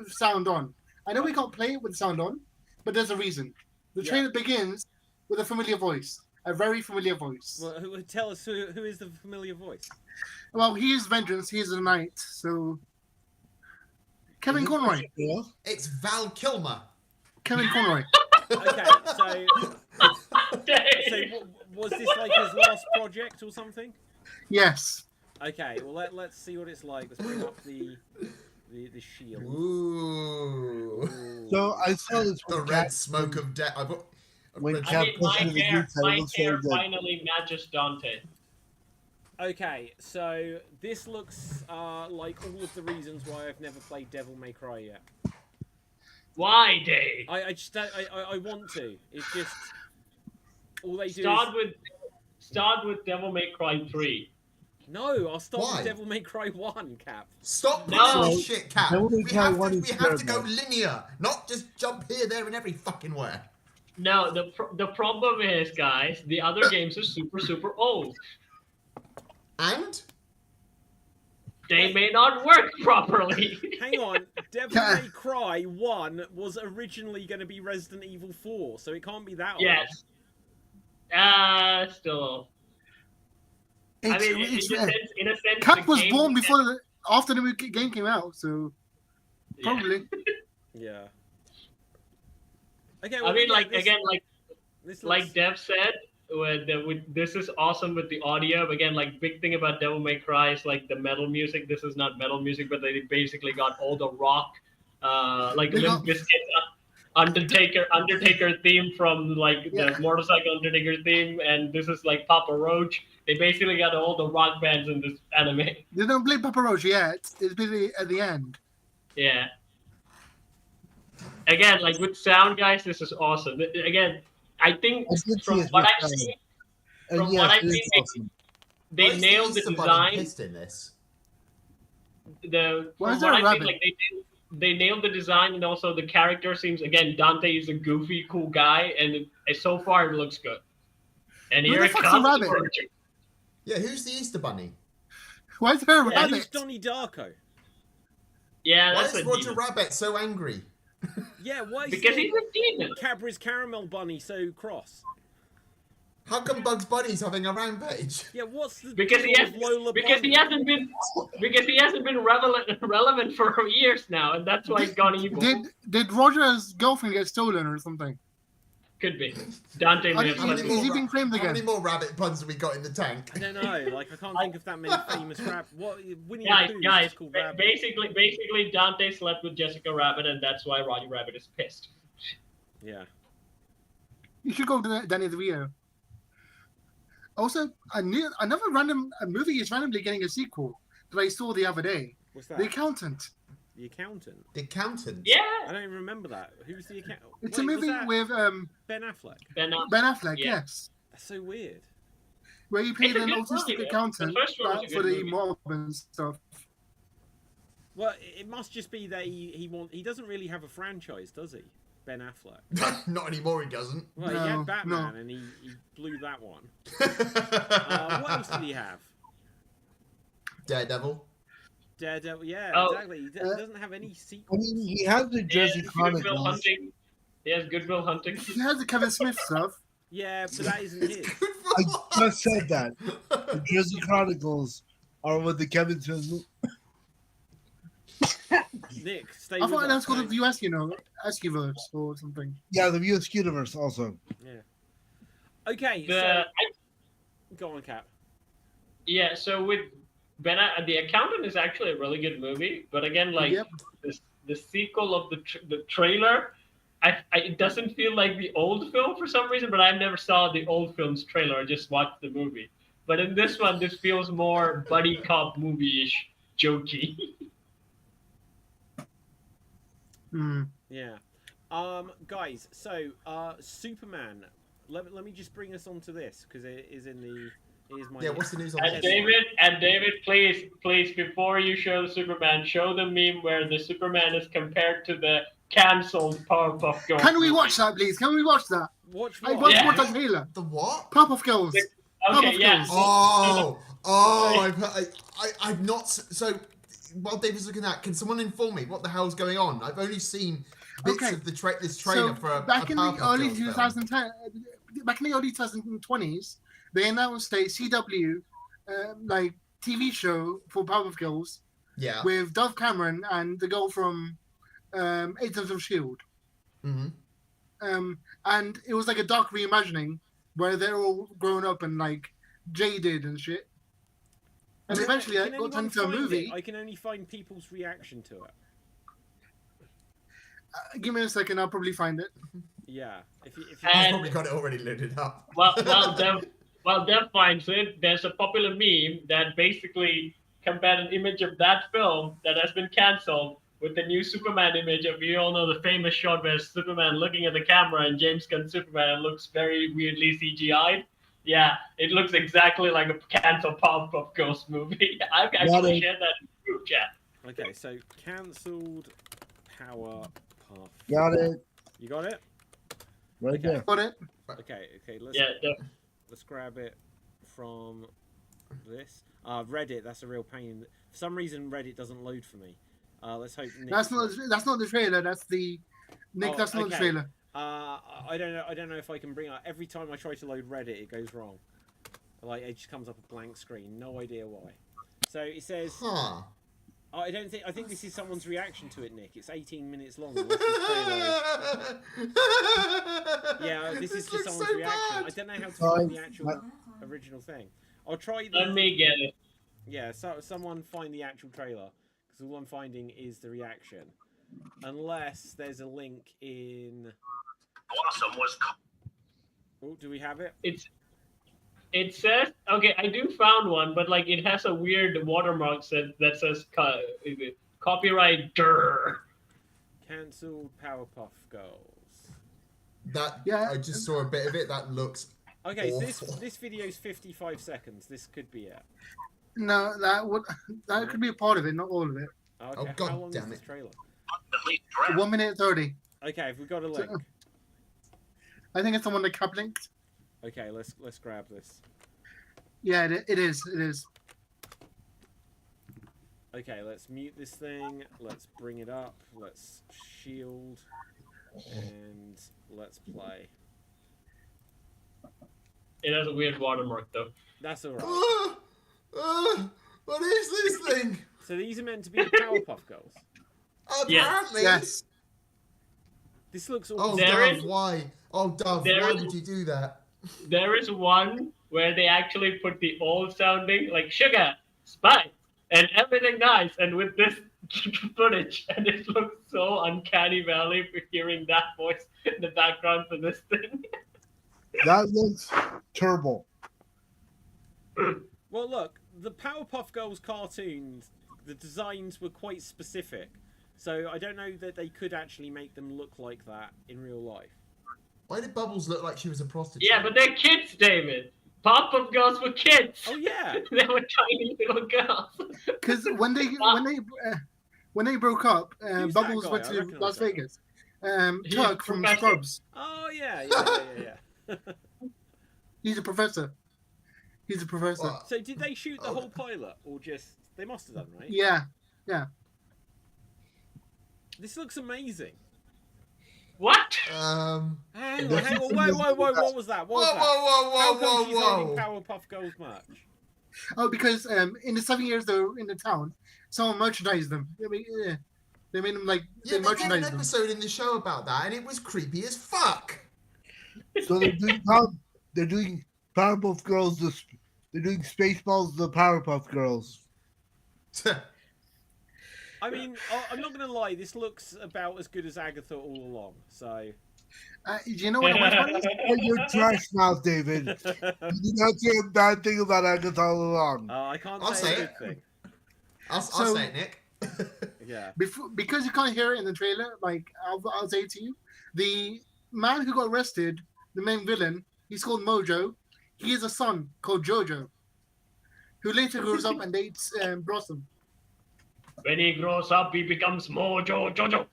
sound on. I know we can't play it with sound on, but there's a reason. The Yeah. trailer begins with a familiar voice, a very familiar voice. Well, tell us who is the familiar voice? Well, he is Vengeance, he is the Knight, so... Kevin Is it Conroy. real? It's Val Kilmer. Kevin Conroy. Okay, so was this like his last project or something? Yes. Okay, well let's see what it's like. Let's bring up the shield. Ooh. So I saw this The when red Kat- smoke of death. when I Kat mean, my posted the hair, detail, it looks very good. finally matches Dante. Okay, so this looks like all of the reasons why I've never played Devil May Cry yet. Why, Dave? I just I want to. It's just all they do. Start with Devil May Cry 3. No, I'll start Why? with Devil May Cry 1, Cap. Stop No. putting this shit, Cap. Devil May We Cry have, 1 to, is we have to go terrible. linear, not just jump here, there, and every fucking where. No, the problem is, guys, the other games are super old. And? They may not work properly. Hang on, Devil May Cry 1 was originally going to be Resident Evil 4, so it can't be that old. Yes. Still. I mean, in a sense, Kat the was game- born after the game came out, so Yeah. probably. Yeah. Okay, I well, mean, yeah, like this- again, this like looks- Dev said, this is awesome with the audio. But again, like big thing about Devil May Cry is like the metal music. This is not metal music, but they basically got all the rock, like They Limp got- Bizkit, Undertaker theme from like Yeah. the Motorcycle Undertaker theme, and this is like Papa Roach. They basically got all the rock bands in this anime. They don't play Papa Roach yet. It's busy at the end. Yeah. Again, like with sound, guys, this is awesome. Again, I think I did see from his what red I've color. seen, And from yes, what I've it is seen, awesome. they Why is nailed the Easter Bunny design. pissed in this? Why From is there what a I've seen, rabbit? like they nailed the design, and also the character seems, again, Dante is a goofy, cool guy, and so far it looks good. And Who here the it fuck's a comes. rabbit? Yeah, who's the Easter Bunny? Why is there a Yeah, who's rabbit? Donnie Darko? Yeah, Why that's is a Roger demon. Rabbit so angry? Yeah, why is Because he's a demon. Cadbury's Caramel Bunny so cross? How come Bugs Bunny's having a rampage? Yeah, what's the Because he deal has, with Lola because Bunny? he hasn't been relevant for years now, and that's why he's gone evil. Did Roger's girlfriend get stolen or something? Could be. Dante may have How many slept Is with he being framed How many again? more rabbit puns have we got in the tank? I don't know. Like I can't think of that many famous rap. What Winnie Guys, the Pooh is guys, just called Rabbit. basically Dante slept with Jessica Rabbit, and that's why Roger Rabbit is pissed. Yeah. You should go to Danny DeVito. Also, another random movie is randomly getting a sequel that I saw the other day. What's that? The Accountant. The Accountant. The accountant. Yeah. I don't even remember that. Who's the accountant? It's a movie with Ben Affleck. Ben Ben Affleck, Yeah. yes. That's so weird. Where he played It's a an good autistic movie, though. accountant The first one was a for good the movie. mob and stuff. Well, it must just be that he doesn't really have a franchise, does he? Ben Affleck. Not anymore, he doesn't. Well, he No, had Batman no. and he blew that one. What else did he have? Daredevil. Daredevil. Yeah, Oh. exactly. He doesn't have any I sequels. mean, he has the Jersey He has Goodwill Chronicles. Hunting. He has Goodwill Hunting. He has the Kevin Smith stuff. Yeah, but that isn't his. I just said that. The Jersey Chronicles are with the Kevin Smith. Nick, stay I with thought us. that's called mate. the US, Esquiverse or something. Yeah, the US Universe also. Yeah. Okay, The so go on, Cap. yeah, so with the Accountant is actually a really good movie, but again, like Yep. the sequel of the trailer, it doesn't feel like the old film for some reason. But I never saw the old film's trailer. I just watched the movie. But in this one, this feels more buddy cop movie-ish, jokey. Hmm. Yeah. Guys, so Superman. Let me just bring us onto this because it is in the. It is my. Yeah, what's the news on And this? David, please, before you show Superman, show the meme where the Superman is compared to the cancelled Powerpuff Girls. Can we watch that, please? Can we watch that? Watch I what? watched Yeah. that trailer. The what? Powerpuff Girls. Okay, Powerpuff yeah. Girls. I've not. So while David's looking at, can someone inform me what the hell's going on? I've only seen bits Okay. of this trailer So for a back in the Powerpuff early Girls film. 2010, back in the early 2020s, they announced a CW like TV show for Powerpuff Girls Yeah. with Dove Cameron and the girl from Agents of Shield. Mm-hmm. And it was like a dark reimagining where they're all grown up and like jaded and shit. And eventually Can it got anyone turned into a find movie. it? I can only find people's reaction to it. Give me a second, I'll probably find it. Yeah. If you He's And- probably got it already loaded up. While Dev finds it, there's a popular meme that basically compared an image of that film that has been cancelled with the new Superman image of, you all know the famous shot where Superman looking at the camera and James Gunn's Superman looks very weirdly CGI'd. Yeah, it looks exactly like a cancelled Powerpuff Girls movie. I've actually shared that in the group chat. Okay, so cancelled Powerpuff. Got it. You got it? Right Okay. there. Got it? Okay, let's Yeah, let's grab it from this. Reddit, that's a real pain. For some reason Reddit doesn't load for me. Let's hope Nick That's not the trailer, that's the Nick, Oh, that's not the okay. trailer. I don't know if I can bring up every time I try to load Reddit it goes wrong. Like it just comes up a blank screen, no idea why. So it says Huh. I think this is someone's reaction to it, Nick. It's 18 minutes long. What's this trailer? Yeah, this is just looks someone's so reaction. bad. I don't know how to find the actual original thing. I'll try the let me get it. Yeah, so someone find the actual trailer, because all I'm finding is the reaction. Unless there's a link in... Blossom was Oh, do we have it? It says, okay, I do found one, but like it has a weird watermark that says copyright Durr. Cancelled Powerpuff Girls. I just saw a bit of it. That looks Okay, so awful. this video is 55 seconds. This could be it. No, that could be a part of it, not all of it. Okay, Oh, God how long damn is this it. trailer? 1 minute 30. Okay, have we got a link? I think it's the one that Cap linked. Okay, let's grab this. Yeah, it is. It is. Okay, let's mute this thing. Let's bring it up. Let's shield. And let's play. It has a weird watermark though. That's alright. What is this thing? So these are meant to be the Powerpuff Girls. Apparently. Yes. This looks Oh, awesome. There Dove, is- why? Oh, Dove, there why is- would you do that? There is one where they actually put the old sounding like sugar, spice, and everything nice, and with this footage, and it looks so uncanny valley for hearing that voice in the background for this thing. That looks terrible. Well, look, the Powerpuff Girls cartoons, the designs were quite specific. So I don't know that they could actually make them look like that in real life. Why did Bubbles look like she was a prostitute? Yeah, but they're kids, David. Pop-up girls were kids. Oh, yeah. They were tiny little girls. Because when they broke up, Who's that Bubbles guy? went I to recognise Las that. Vegas. He's Turk from Professor. Scrubs. Oh, yeah. He's a professor. He's a professor. Well, So did they shoot the whole pilot? Or just... They must have done, right? Yeah. This looks amazing. What? Hang on, wait, what was that? What was that? How come she's holding Powerpuff Girls merch? Oh, because in the 7 years they were in the town, someone merchandised them. They made them like Yeah, they they did an merchandised them. episode in the show about that, and it was creepy as fuck. So they're doing Powerpuff Girls. They're doing Spaceballs, the Powerpuff Girls. I mean, I'm not going to lie, this looks about as good as Agatha all along, so... You know what the worst part is? Oh, you're trash mouth, David. You did not say a bad thing about Agatha all along. I can't I'll say a say good it. thing. I'll So- say it, Nick. Yeah. Because you can't hear it in the trailer, like I'll say it to you, the man who got arrested, the main villain, he's called Mojo. He has a son called Jojo, who later grows up and dates Blossom. When he grows up, he becomes Mojo Jojo.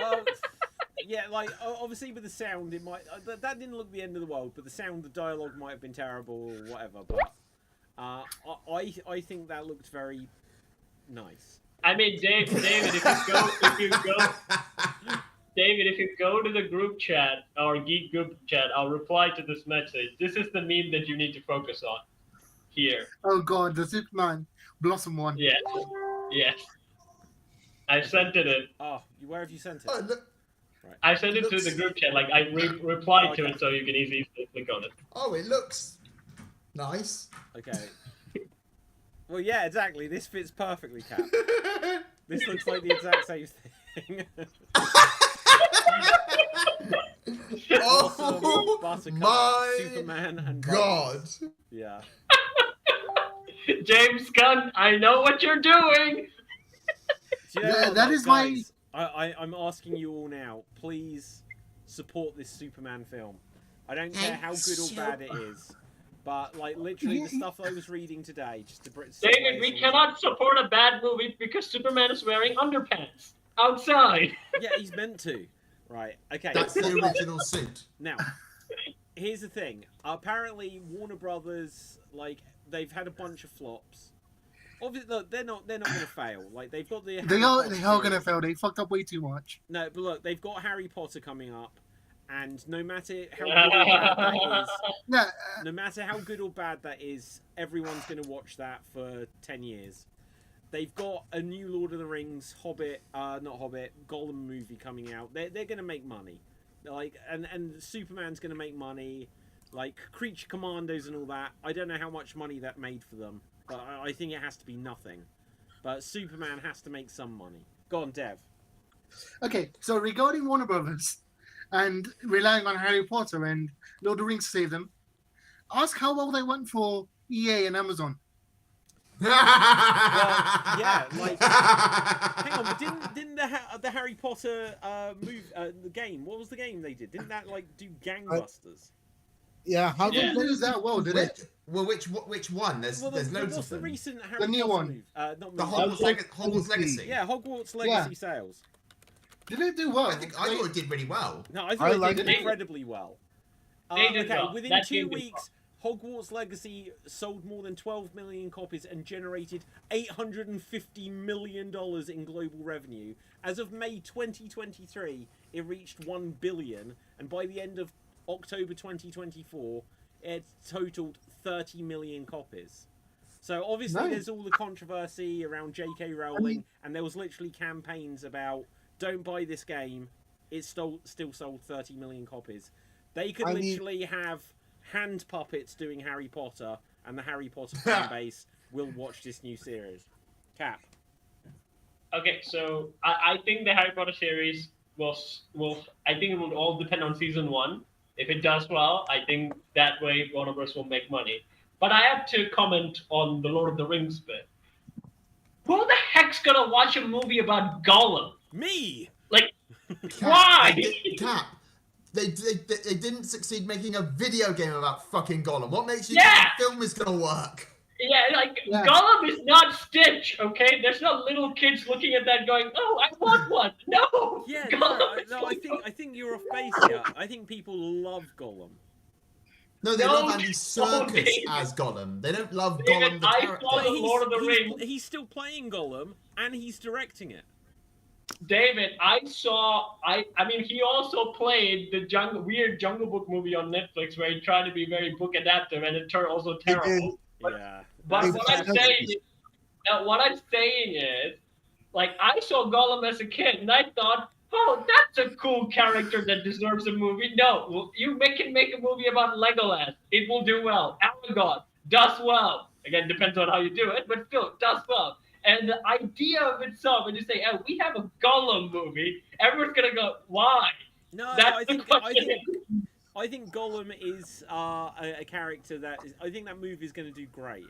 Well, yeah, like obviously with the sound, it might that didn't look the end of the world, but the sound, the dialogue might have been terrible or whatever. But I think that looked very nice. I mean, David, if you go to the group chat, our geek group chat, I'll reply to this message. This is the meme that you need to focus on. Here. Oh God, the Superman Blossom one. Yes. Yes. I sent it in. Oh, where have you sent it? Oh, look. I sent it to the group chat. Like I replied to okay. it, so you can easily click on it. Oh, it looks nice. Okay. Well, yeah, exactly. This fits perfectly, Cap. This looks like the exact same thing. Oh Buttercup, my Superman, and God! Brothers. Yeah. James Gunn, I know what you're doing. Do you know Yeah, what, that is guys, I'm asking you all now. Please support this Superman film. I don't care how good or bad it is, but like literally the stuff I was reading today, just to David, we cannot support a bad movie because Superman is wearing underpants outside. Yeah, he's meant to. Right. Okay. That's the original suit. Now, here's the thing. Apparently, Warner Brothers, like, they've had a bunch of flops. Obviously, look, they're not going to fail. Like, they've got the. They are gonna fail. They fucked up way too much. No, but look, they've got Harry Potter coming up, and no matter how good or bad that is, Yeah, no matter how good or bad that is, everyone's going to watch that for 10 years. They've got a new Lord of the Rings, Gollum movie coming out. They're going to make money, like, and Superman's going to make money, like Creature Commandos and all that. I don't know how much money that made for them, but I think it has to be nothing. But Superman has to make some money. Go on, Dev. okay, so regarding Warner Brothers and relying on Harry Potter and Lord of the Rings to save them, ask how well they went for EA and Amazon. Well, yeah, like, hang on, but didn't the Harry Potter the game? What was the game they did? Didn't that like do gangbusters? Yeah, how Didn't come lose that well, did it? Well, which one? There's loads what's of the them. recent Harry new Potter one. movie? Not The movie. Hogwarts Legacy. Yeah, Hogwarts Legacy sales. Did it do well? I thought it did really well. No, I thought like it did it. incredibly well. They did Okay, well. within That 2 game did weeks, Hogwarts Legacy sold more than 12 million copies and generated $850 million in global revenue. As of May 2023, it reached 1 billion, and by the end of October 2024, it totaled 30 million copies. So obviously Nice. there's all the controversy around J.K. Rowling, and there was literally campaigns about, don't buy this game, it still sold 30 million copies. They could literally have hand puppets doing Harry Potter, and the Harry Potter fan base will watch this new series. Cap. Okay, so I think the Harry Potter series will. I think it will all depend on season 1. If it does well, I think that way Warner Bros. Will make money. But I have to comment on the Lord of the Rings bit. Who the heck's gonna watch a movie about Gollum? Me! Like, why? Cap. They didn't succeed making a video game about fucking Gollum. What makes you Yeah. think the film is gonna work? Yeah, like Yeah. Gollum is not Stitch, okay? There's no little kids looking at that going, "Oh, I want one." No. Yeah, Gollum is no, like, I think you're off base here. I think people love Gollum. No, they No, love Andy no, Serkis David. as Gollum. They don't love David, Gollum the I character. saw the Lord of the Rings. He's still playing Gollum, and he's directing it. David, I mean, he also played the weird Jungle Book movie on Netflix where he tried to be very book adaptive, and it turned also terrible. Yeah. But It's what I'm saying is, like, I saw Gollum as a kid, and I thought, oh, that's a cool character that deserves a movie. No, you can make a movie about Legolas. It will do well. Aragorn does well. Again, depends on how you do it, but still, does well. And the idea of itself, when you say, oh, we have a Gollum movie, everyone's going to go, why? No, That's I the think question. I think Gollum is a character that is, I think that movie is going to do great.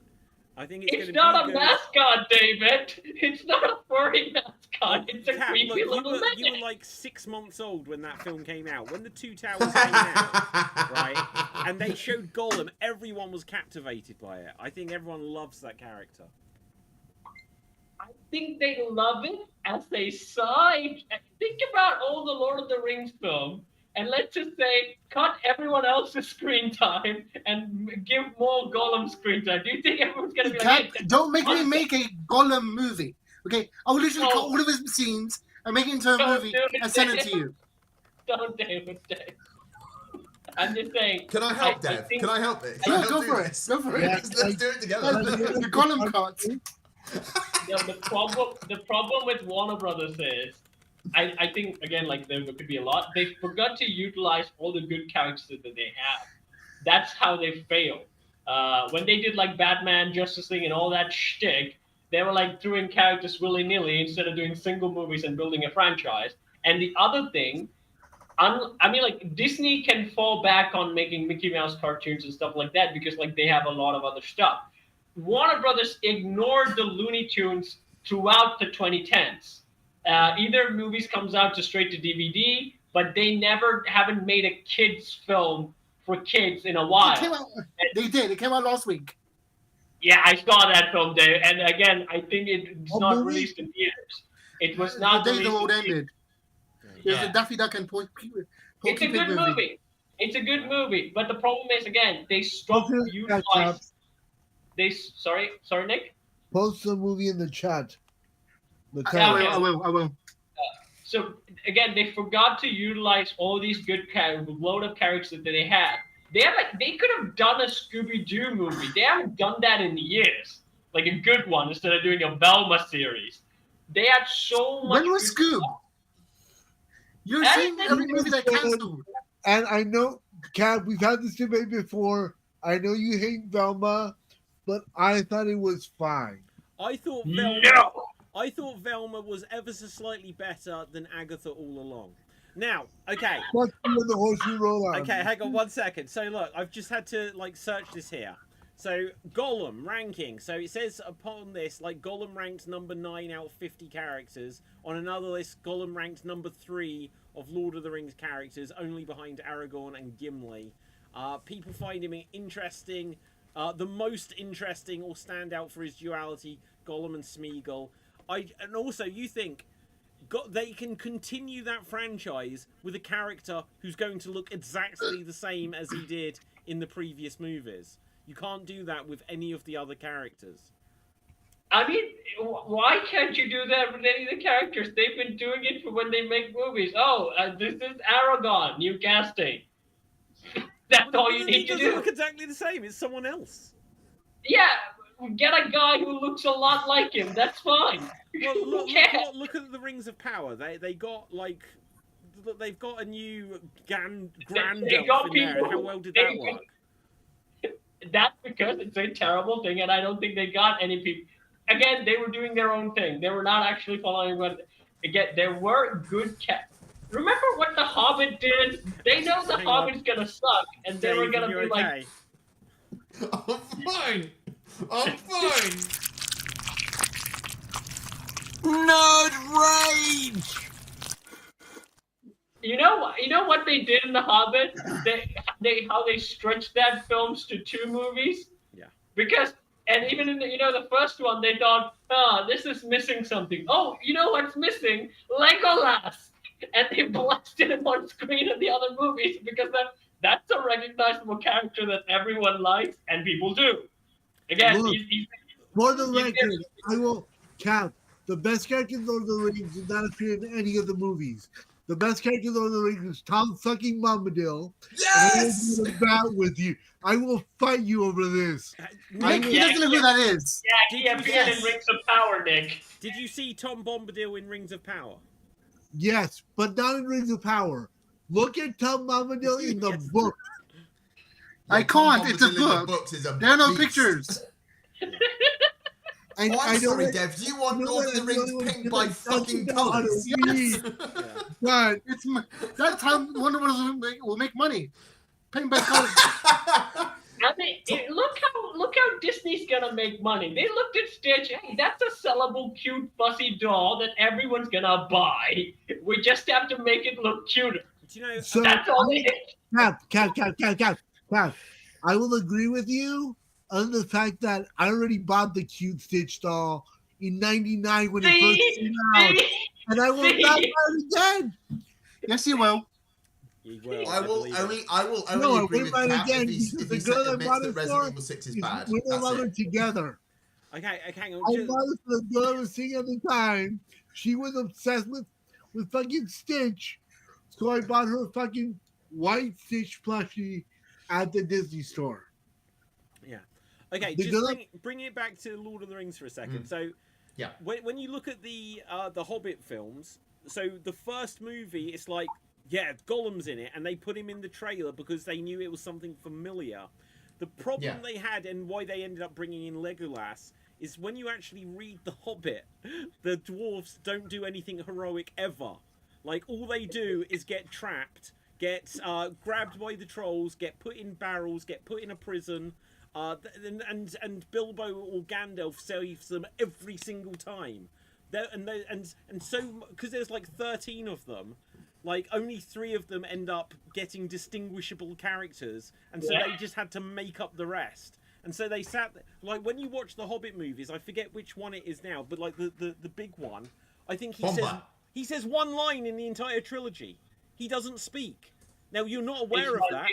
I think it's going to It's not be a good. mascot, David. It's not a furry mascot. It's a Cap, creepy look, little you were man. like 6 months old when that film came out. When the Two Towers came out, right? And they showed Gollum, everyone was captivated by it. I think everyone loves that character. I think they love it as they saw it. Think about all the Lord of the Rings film, and let's just say cut everyone else's screen time and give more Gollum screen time. Do you think everyone's gonna be like, hey, Don't make me make a Gollum movie. Okay, I will literally cut all of his scenes and make it into a Don't movie do it, and send it to Dave. you. don't David, Dave? I'm just saying. Can I help, I Dev? think- Can I help it? Can Yeah, I help go do for it. this? Go for it. Yeah. Let's do it together. The Gollum cut. The problem with Warner Brothers is, I think again, like there could be a lot. They forgot to utilize all the good characters that they have. That's how they fail. When they did like Batman, Justice League, and all that shtick, they were like throwing characters willy nilly instead of doing single movies and building a franchise. And the other thing, I mean, like Disney can fall back on making Mickey Mouse cartoons and stuff like that because like they have a lot of other stuff. Warner Brothers ignored the Looney Tunes throughout the 2010s. Either movies comes out to straight to DVD, but they never haven't made a kids film for kids in a while. They did. It came out last week. Yeah, I saw that film there, and again, I think it's What not movie? released in theaters. It was not The day the released world in theaters. ended. There's Yeah. a Daffy Duck and Porky It's a Pig good movie. It's a good movie, but the problem is again they stopped Okay, catch utilizing. up. Sorry, Nick. Post the movie in the chat. The Yeah, title. I will. So again, they forgot to utilize all these good load of characters that they had. They could have done a Scooby-Doo movie. They haven't done that in years, like a good one instead of doing a Velma series. They had so much. When was good Scoob? stuff. You're That saying is- every movie that canceled. And I know, Kat, we've had this debate before. I know you hate Velma, but I thought it was fine. I thought Velma. No. I thought Velma was ever so slightly better than Agatha all along. Now, okay. Fuck you and the horse you roll on. Okay, hang on 1 second. So look, I've just had to like search this here. So Gollum ranking. So it says upon this, like Gollum ranked number 9 out of 50 characters. On another list, Gollum ranked number 3 of Lord of the Rings characters, only behind Aragorn and Gimli. People find him interesting. The most interesting or stand out for his duality, Gollum and Smeagol. And also, you think they can continue that franchise with a character who's going to look exactly the same as he did in the previous movies. You can't do that with any of the other characters. I mean, why can't you do that with any of the characters? They've been doing it for when they make movies. Oh, this is Aragorn, new casting. That's all you need He to doesn't do. look exactly the same. It's someone else. Yeah, get a guy who looks a lot like him. That's fine. Well, Who cares? look at the Rings of Power. They got like they've got a new grand They got elf in there. people And how who- well did they- that work? That's because it's a terrible thing, and I don't think they got any people. Again, they were doing their own thing. They were not actually following what. Again, there were good Remember what the Hobbit did? They know the Hang on. Hobbit's gonna suck, and they were Dave, gonna you're be like, okay. I'm fine. I'm fine. Nerd rage! you know what they did in the Hobbit? How they stretched that films to 2 movies. Yeah. Because and even in the first one, they thought, this is missing something. Oh, you know what's missing? Legolas. And they blasted him on screen in the other movies because that's a recognizable character that everyone likes and people do. Again, Look, he's For the he's- record, I will count the best character in Lord of the Rings did not appear in any of the movies. The best character in Lord of the Rings is Tom fucking Bombadil. Yes. And I will do that with you. I will fight you over this. Nick, he doesn't know who that is. he Did you- appeared in Yes. Rings of Power, Nick. Did you see Tom Bombadil in Rings of Power? Yes, but not in Rings of Power. Look at Tom Bombadil in the Yes. book. I can't. It's a Bombadil in the book. books is a There are no beast. pictures. And Oh, I I'm know sorry, that- Dev. You want I know Lord of that the Rings everyone pink by doesn't fucking know how to colours. read, Yeah. but It's that's how Wonder Woman will make money. Paying by colors. I mean, look how Disney's gonna make money. They looked at Stitch. Hey, that's a sellable, cute, fussy doll that everyone's gonna buy. We just have to make it look cuter. Do you know? so That's all they did. Cap. I will agree with you on the fact that I already bought the cute Stitch doll in '99 when it first came out, and I will not buy it again. Yes, you will. You will, I will believe it. only agree with buy it Cap again if because he the girl I admits bought that it Resident for Evil 6 is is bad. we're no That's longer it. Okay, together. hang on. I Just, bought it for the girl I was seeing at the time. She was obsessed with fucking Stitch, so I bought her a fucking white Stitch plushie at the Disney store. yeah. Okay, The just girl- bring it back to Lord of the Rings for a second. So, Yeah. when you look at the Hobbit films, so the first movie, it's like, yeah, Gollum's in it, and they put him in the trailer because they knew it was something familiar. The problem they had and why they ended up bringing in Legolas is when you actually read The Hobbit, the dwarves don't do anything heroic ever. Like, all they do is get trapped, get grabbed by the trolls, get put in barrels, get put in a prison, and Bilbo or Gandalf saves them every single time. And so, because there's like 13 of them, like only 3 of them end up getting distinguishable characters, and so they just had to make up the rest. And so they sat, like when you watch the Hobbit movies, I forget which one it is now, but like the big one, I think he says one line in the entire trilogy. He doesn't speak. Now you're not aware of that.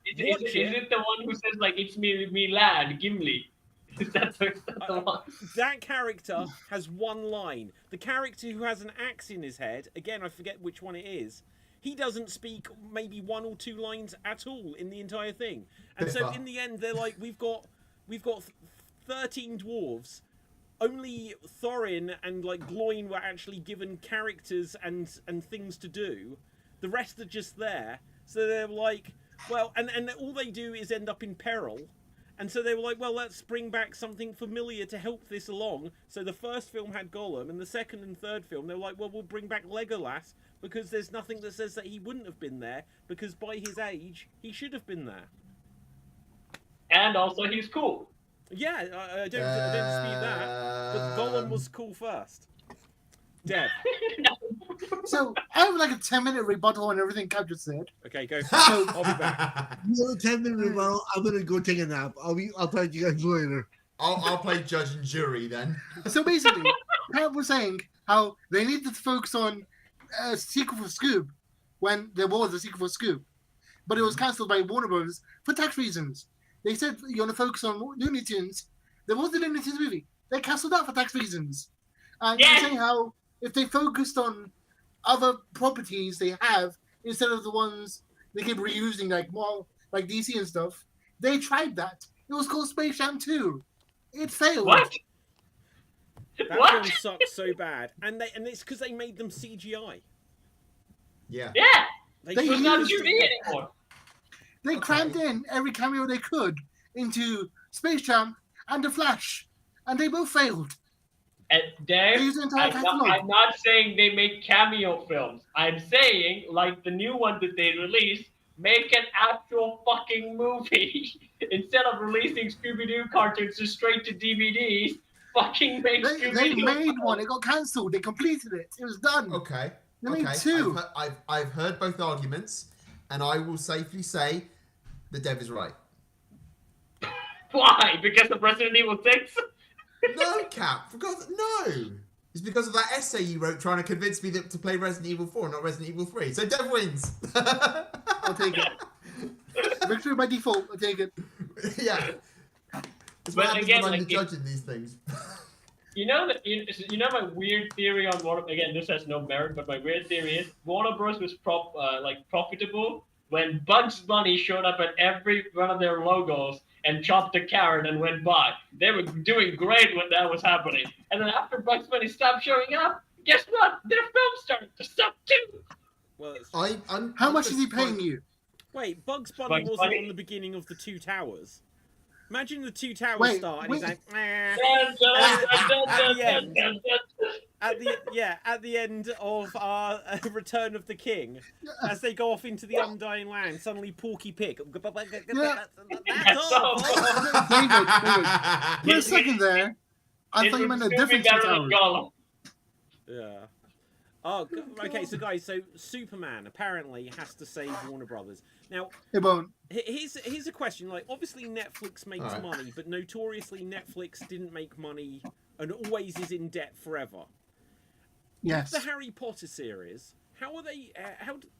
Is it the one who says like it's me lad Gimli? Is that the one? That character has one line. The character who has an axe in his head, again I forget which one it is, he doesn't speak maybe 1 or 2 lines at all in the entire thing. And so in the end they're like, we've got 13 dwarves. Only Thorin and like Gloin were actually given characters and things to do. The rest are just there. So they're like, well, and all they do is end up in peril. And so they were like, well, let's bring back something familiar to help this along. So the first film had Gollum, and the second and third film, they were like, well, we'll bring back Legolas, because there's nothing that says that he wouldn't have been there, because by his age, he should have been there. And also, he's cool. Yeah, I don't dispute that. But Gollum was cool first. Dev. So I have like a 10-minute rebuttal on everything Cap just said. Okay, go. I'll be back. You have a 10-minute rebuttal. I'm gonna go take a nap. I'll talk to you guys later. I'll play judge and jury then. So basically, Cap was saying how they needed to focus on a sequel for Scoob when there was a sequel for Scoob, but it was cancelled by Warner Bros. For tax reasons. They said you want to focus on Looney Tunes. There was a Looney Tunes movie. They cancelled that for tax reasons. And they're saying how if they focused on other properties they have instead of the ones they keep reusing, like more like DC and stuff, they tried that. It was called Space Jam 2. It failed. What? That What? film sucks so bad, and it's because they made them CGI. Yeah. They They It's not used- 2D anymore. They crammed in every cameo they could into Space Jam and The Flash, and they both failed. And Dave, They use the entire catalog. I'm not saying they make cameo films. I'm saying, like the new one that they released, make an actual fucking movie. Instead of releasing Scooby-Doo cartoons just straight to DVDs, fucking make They Scooby-Doo. made one. It got cancelled. They completed it. It was done. Okay. They made 2. I've heard both arguments, and I will safely say the Dev is right. Why? Because of Resident Evil 6? No, Cap. No. It's because of that essay you wrote trying to convince me to play Resident Evil 4, not Resident Evil 3. So Dev wins. I'll take it. Victory by default. I'll take it. Yeah. It's But what happens again, when I'm like, the judge in these things. You know my weird theory on Warner. Again, this has no merit, but my weird theory is Warner Bros was profitable when Bugs Bunny showed up at every one of their logos and chopped a carrot and went by. They were doing great when that was happening, and then after Bugs Bunny stopped showing up, guess what? Their film started to suck too. Well, it's... How much is he paying you? Wait, Bugs Bunny Bugs wasn't Bunny? on the beginning of the Two Towers. Imagine the Two Towers Wait, start, and wait. he's like, "Meh." At the end of Return of the King, as they go off into the Undying Land, suddenly Porky Pig. That's all. David. For a second there, I thought you meant a different Two Towers. Yeah. Oh, okay. So, guys, Superman apparently has to save Warner Brothers. Now, It won't. here's a question. Like, obviously, Netflix makes Alright. money, but notoriously, Netflix didn't make money and always is in debt forever. Yes. The Harry Potter series, how are they?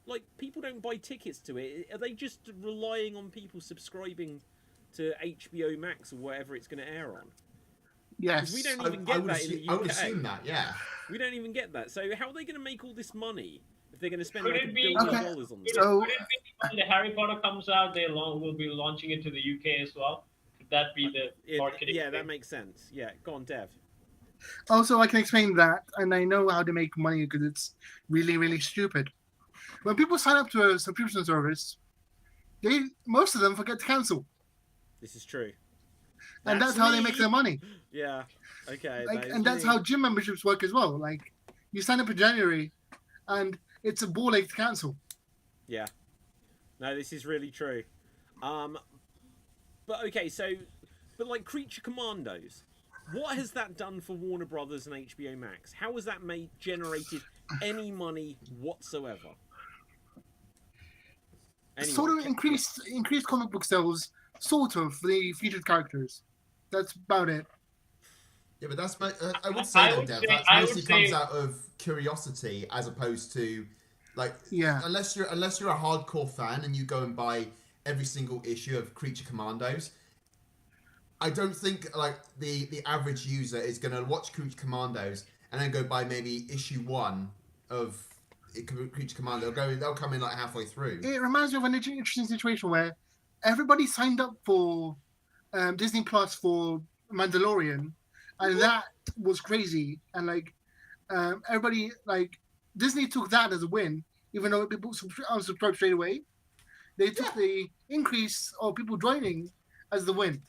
Like people don't buy tickets to it? Are they just relying on people subscribing to HBO Max or whatever it's going to air on? Yes. We don't even get that in the UK. I would assume that, yeah. We don't even get that. So how are they going to make all this money if they're going to spend Could like it $1 be- billion Okay. on this? So- Could it be when the Harry Potter comes out, they will be launching it to the UK as well? Could that be the marketing? Yeah, that thing? makes sense. Yeah, go on, Dev. Also, I can explain that, and I know how to make money because it's really, really stupid. When people sign up to a subscription service, most of them forget to cancel, This is true. and that's how they make me. their money. Yeah. Okay. And that's how gym memberships work as well. Like, you sign up in January, and it's a ball ache to cancel. Yeah. No, this is really true. But okay, but like Creature Commandos, what has that done for Warner Brothers and HBO Max? How has that generated any money whatsoever? Anyway, Sort of increased comic book sales, sort of, for the featured characters. That's about it. Yeah, but that's I would say then, Dev, that I would mostly comes say- out of curiosity as opposed to like Yeah. unless you're a hardcore fan and you go and buy every single issue of Creature Commandos. I don't think like the average user is going to watch Creature Commandos and then go buy maybe issue 1 of Creature Commando. They'll come in like halfway through. It reminds me of an interesting situation where everybody signed up for Disney Plus for Mandalorian, and that was crazy. And like everybody, like Disney took that as a win, even though people unsubscribed straight away. They took the increase of people joining as the win.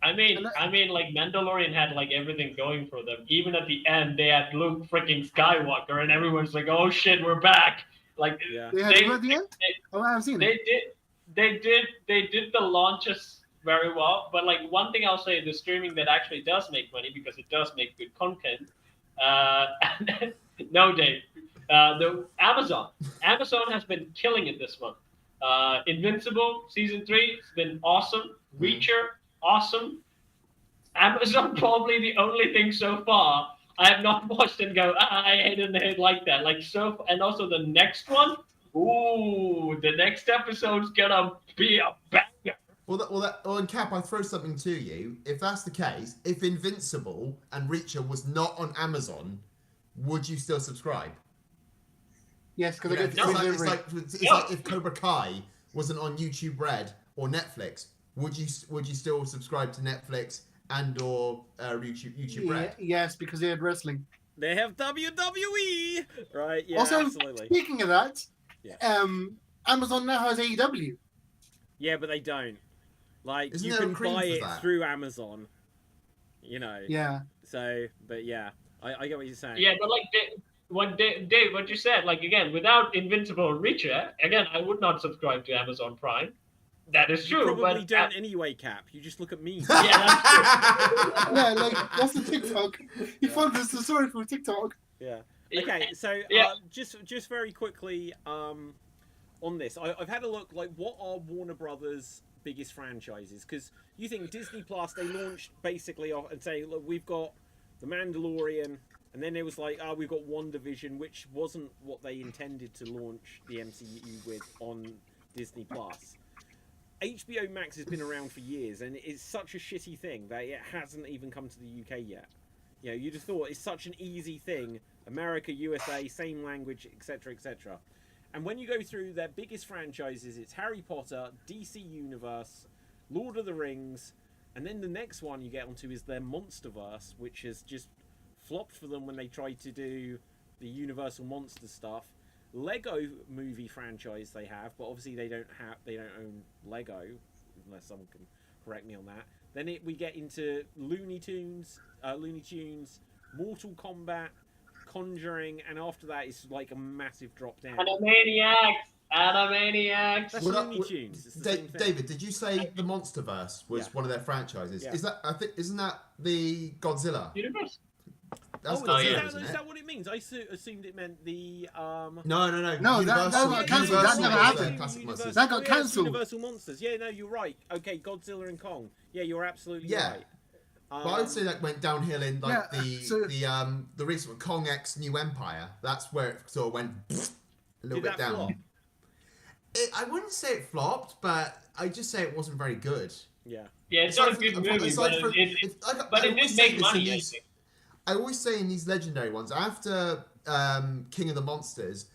I mean, like Mandalorian had like everything going for them. Even at the end, they had Luke freaking Skywalker, and everyone's like, "Oh shit, we're back!" Like, Yeah. They had him at the end. I haven't seen it. they did the launches very well. But like one thing I'll say, the streaming that actually does make money because it does make good content. No, Dave. The Amazon has been killing it this month. Invincible season 3 has been awesome. Reacher, awesome. Amazon probably the only thing so far I have not watched and go, I didn't like that. Like so, and also the next one. Ooh, the next episode's gonna be a banger. Well, and Cap, I throw something to you. If that's the case, if Invincible and Reacher was not on Amazon, would you still subscribe? Yes, because You I know, get the it's delivery. like if Cobra Kai wasn't on YouTube Red or Netflix, would you still subscribe to Netflix and or YouTube Red? Yes, because they had wrestling. They have WWE, right? Yeah, Also, absolutely. speaking of that, Yeah. Amazon now has AEW. Yeah, but they don't. Like, Isn't you there a can cream buy for it that? through Amazon. You know. Yeah. So, but yeah, I get what you're saying. Yeah, but like Dave, what you said, like again, without Invincible and Reacher, again, I would not subscribe to Amazon Prime. That is You true, probably but don't anyway, Cap. You just look at me. yeah, that's true. Yeah, like that's the TikTok. He found this story from TikTok. Yeah. Okay, so Yeah. just very quickly on this, I've had a look. Like, what are Warner Brothers' biggest franchises? Because you think Disney Plus, they launched basically off and say, look, we've got The Mandalorian, and then it was like, we've got WandaVision, which wasn't what they intended to launch the MCU with on Disney Plus. HBO Max has been around for years, and it's such a shitty thing that it hasn't even come to the UK yet. You know, you'd have thought it's such an easy thing. America, USA, same language, etc., etc. And when you go through their biggest franchises, it's Harry Potter, DC Universe, Lord of the Rings, and then the next one you get onto is their Monsterverse, which has just flopped for them when they tried to do the Universal Monster stuff. Lego movie franchise they have, but obviously they don't own Lego, unless someone can correct me on that. Then we get into Looney Tunes, Mortal Kombat, Conjuring, and after that it's like a massive drop down. Animaniacs. That's Well, Looney Tunes. It's the same thing. David, did you say the MonsterVerse was Yeah. one of their franchises? Yeah. Is that isn't that the Godzilla? Universe. That's Oh, Godzilla, yeah. isn't is it? that what it means? I assumed it meant the No. No, that Universal, got cancelled. That never was happened. the classic monsters. That got Oh, yeah, it's cancelled. Universal Monsters. Yeah, no, you're right. Okay, Godzilla and Kong. Yeah, you're absolutely Yeah. right. But I would say that went downhill in like Yeah, the recent one, Kong X New Empire. That's where it sort of went a little Did bit that down. flop? I wouldn't say it flopped, but I'd just say it wasn't very good. Yeah. Yeah, it's not a good movie, but it did make money, I think. I always say in these legendary ones, after King of the Monsters,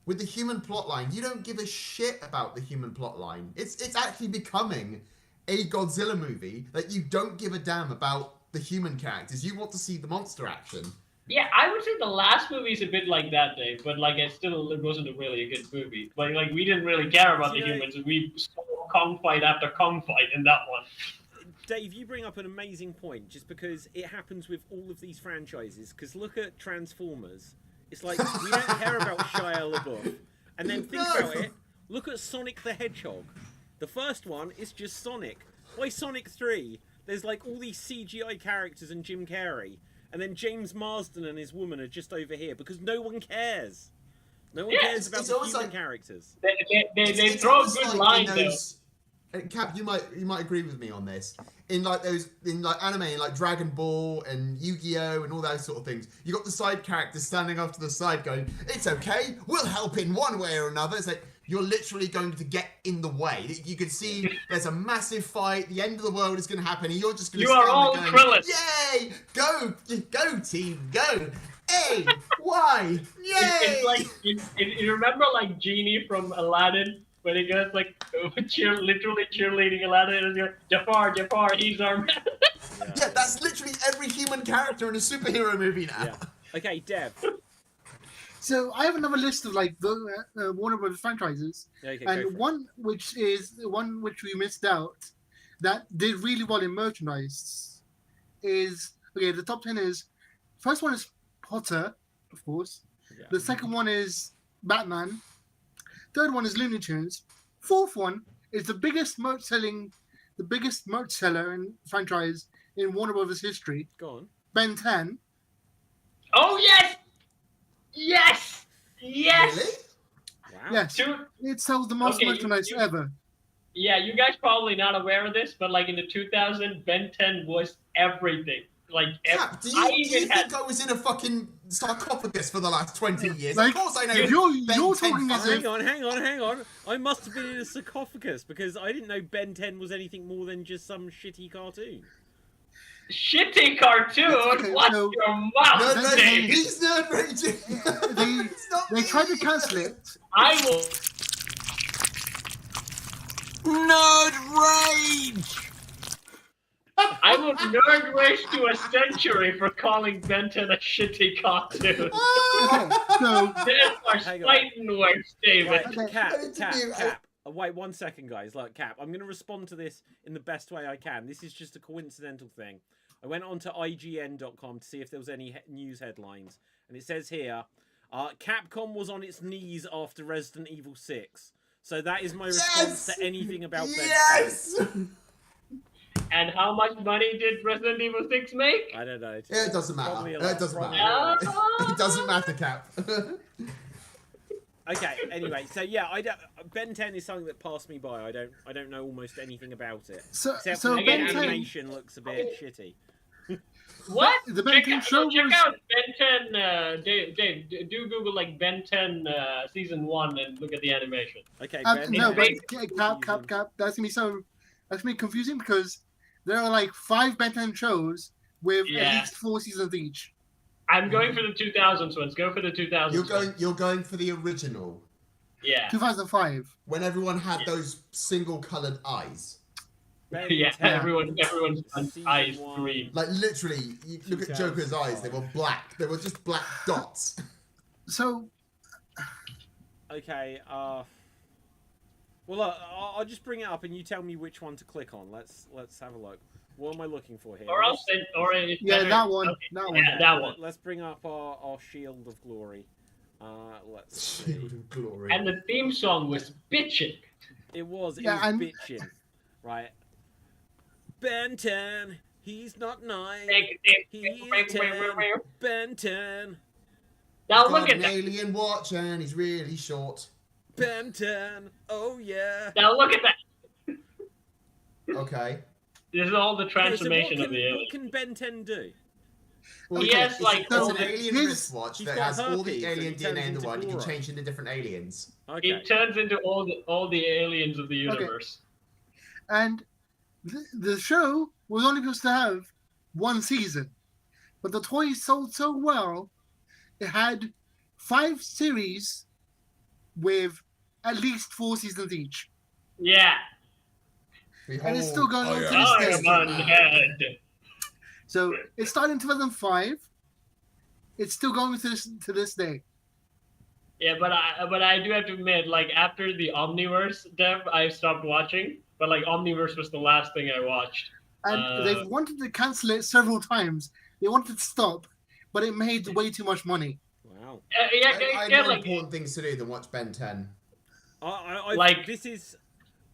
with the human plotline, you don't give a shit about the human plotline. It's actually becoming a Godzilla movie that you don't give a damn about the human characters. You want to see the monster action. Yeah, I would say the last movie is a bit like that, Dave, but like it wasn't really a good movie. But like we didn't really care about the humans. We saw Kong fight after Kong fight in that one. Dave, you bring up an amazing point, just because it happens with all of these franchises. Because look at Transformers. It's like, we don't care about Shia LaBeouf. And then think about it. Look at Sonic the Hedgehog. The first one is just Sonic. By Sonic 3, there's like all these CGI characters and Jim Carrey. And then James Marsden and his woman are just over here because no one cares. No one cares about the human characters. They throw good lines though. Cap, you might agree with me on this. In like anime, like Dragon Ball and Yu-Gi-Oh and all those sort of things, you got the side characters standing off to the side going, "It's okay, we'll help in one way or another." It's like you're literally going to get in the way. You can see there's a massive fight. The end of the world is going to happen, and you're just going to stand all there Krillin. "Yay! Go team, go! A, Y, yay!" It's like you remember like Genie from Aladdin when he goes like literally cheerleading Aladdin and goes, Jafar, he's our man. Yeah, that's literally every human character in a superhero movie now. Yeah. Okay, Dev. So I have another list of like the Warner Brothers franchises, Okay, and one which is the one which we missed out that did really well in merchandise is the top 10 is first one is Potter, of course. Yeah. The second one is Batman. Third one is Looney Tunes. Fourth one is the biggest merch seller in franchise in Warner Brothers history. Go on. Ben 10. Oh yes! Yes! Yes! Really? Wow. Yes. It sells the most merchandise ever. Yeah, you guys probably not aware of this, but like in the 2000s, Ben 10 was everything. Like, Cap, do you think I was in a fucking sarcophagus for the last 20 years? Like, of course I know. You're talking as if... Hang on. I must have been in a sarcophagus because I didn't know Ben 10 was anything more than just some shitty cartoon. Shitty cartoon? Okay, Watch so- your mouth, No, Dave. he's nerd raging. They tried to cancel it. I will... Nerd Rage! I will nerd rage to a century for calling Ben 10 a shitty cartoon. Okay, so There are Hang on. fighting words, David. Right, Okay. Cap. Wait 1 second, guys. Look, Cap, I'm going to respond to this in the best way I can. This is just a coincidental thing. I went on to IGN.com to see if there was any news headlines. And it says here, Capcom was on its knees after Resident Evil 6. So that is my response to anything about Ben 10. Yes! And how much money did Resident Evil 6 make? I don't know. Yeah, it doesn't matter. Probably a It lot, doesn't probably matter. a lot. It doesn't matter, Cap. Okay. Anyway, so yeah, Ben 10 is something that passed me by. I don't know almost anything about it. So Except so for the Ben 10, animation looks a bit shitty. What? The Ben 10 show check was... out Ben 10, Dave, do Google like Ben 10 season 1 and look at the animation. Okay, No, Ben 10. but Cap. That's gonna be confusing because there are like 5 Ben 10 shows with at least 4 seasons each. I'm going for the 2000s ones. Go for the 2000s. You're going for the original. Yeah. 2005. When everyone had those single-coloured eyes. Ben Yeah, 10, everyone's season eyes 1. green. Like literally, you look at Joker's eyes, they were black. They were just black dots. So Okay. Well, look, I'll just bring it up and you tell me which one to click on. Let's have a look. What am I looking for here? Or else, it's yeah, better- that one. okay. That one. Yeah, that one. Let's bring up our Shield of Glory. Let's see. Shield of glory. And the theme song was bitchin'. It was Yeah, and- bitching, right? Ben 10, he's not 9. He's 10. Ben 10. Now He's look got at an that. alien watch and he's really short. Ben 10. Oh yeah. Now look at that. Okay. This is all the Okay, so transformation what of the can, alien. what can Ben 10 do? Well, Yes, It's, like, it's an all the- alien his- wristwatch he's that got has all herpes the and alien he turns DNA in the into world. You can fluoride. change into different aliens. Okay. It turns into all the aliens of the universe. And the show was only supposed to have one season, but the toys sold so well, it had 5 series with at least 4 seasons each. Yeah. And it's still going on to this I day. am unhead. So it started in 2005. It's still going to this day. Yeah, but I do have to admit, like after the Omniverse dev, I stopped watching. But like Omniverse was the last thing I watched. And they've wanted to cancel it several times. They wanted to stop, but it made way too much money. Wow. I Yeah, know like important things to do than watch Ben 10. Like- this is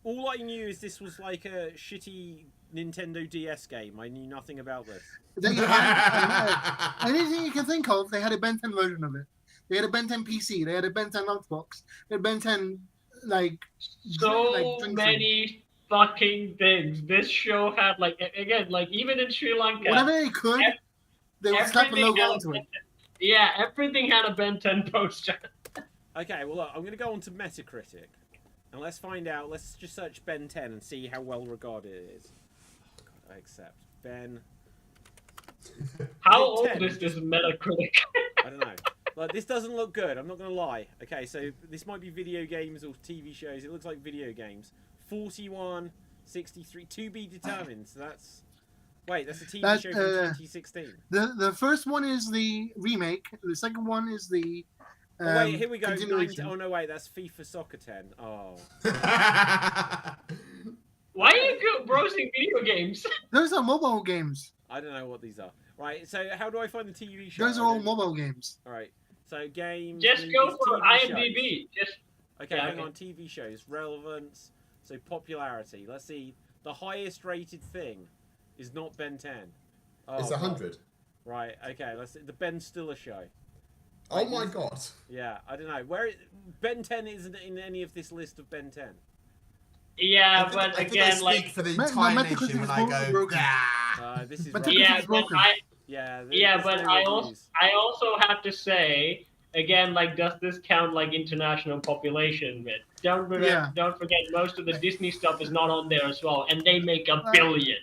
all I knew is this was like a shitty Nintendo DS game. I knew nothing about this. They had, anything you can think of, they had a Ben 10 version of it. They had a Ben 10 PC. They had a Ben 10 Xbox. They had Ben 10 like so drink many fucking things. This show had like again, like even in Sri Lanka, whatever they could, they would slap a everything logo had onto it. Yeah, everything had a Ben 10 poster. Okay, well look, I'm gonna go on to Metacritic, and let's find out. Let's just search Ben 10 and see how well regarded it is. Oh, God, I accept Ben. How Ben old 10. is this Metacritic? I don't know. Like, this doesn't look good. I'm not gonna lie. Okay, so this might be video games or TV shows. It looks like video games. 41, 63, to be determined. So that's that's a TV show from 2016. The first one is the remake. The second one is the. Oh wait, here we go. continuation. Oh no, wait, that's FIFA Soccer 10. Oh. Why are you browsing video games? Those are mobile games. I don't know what these are. Right, so how do I find the TV show? Those are all mobile games. All right, so games. Just movies, go for TV shows. IMDb. Just Okay, Yeah, hang okay. on. TV shows, relevance, so popularity. Let's see. The highest rated thing is not Ben 10. Oh, It's 100. Right. Okay. Let's see. The Ben Stiller show. Oh my god. Yeah, I don't know where Ben 10 isn't in any of this list of Ben 10. yeah, I but think again, I speak like for the My entire Metacritic nation is when I go, broken. "Ah." This is But right. yeah, it's but broken. Yeah, but no I reviews. also have to say again, like, does this count like international population? Bit? Don't forget, most of the Disney stuff is not on there as well, and they make $1 billion.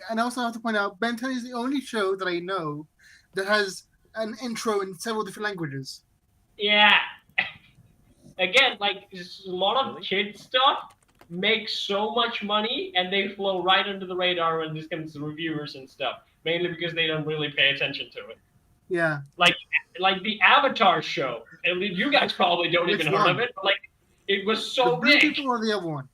And I also have to point out, Ben 10 is the only show that I know that has an intro in several different languages. Yeah. Again, like a lot of Really? kid stuff makes so much money, and they flow right under the radar when this comes to reviewers and stuff. Mainly because they don't really pay attention to it. Yeah. Like the Avatar show. And you guys probably don't Which even heard of one? it, but like it was The so blue big. people or the other one?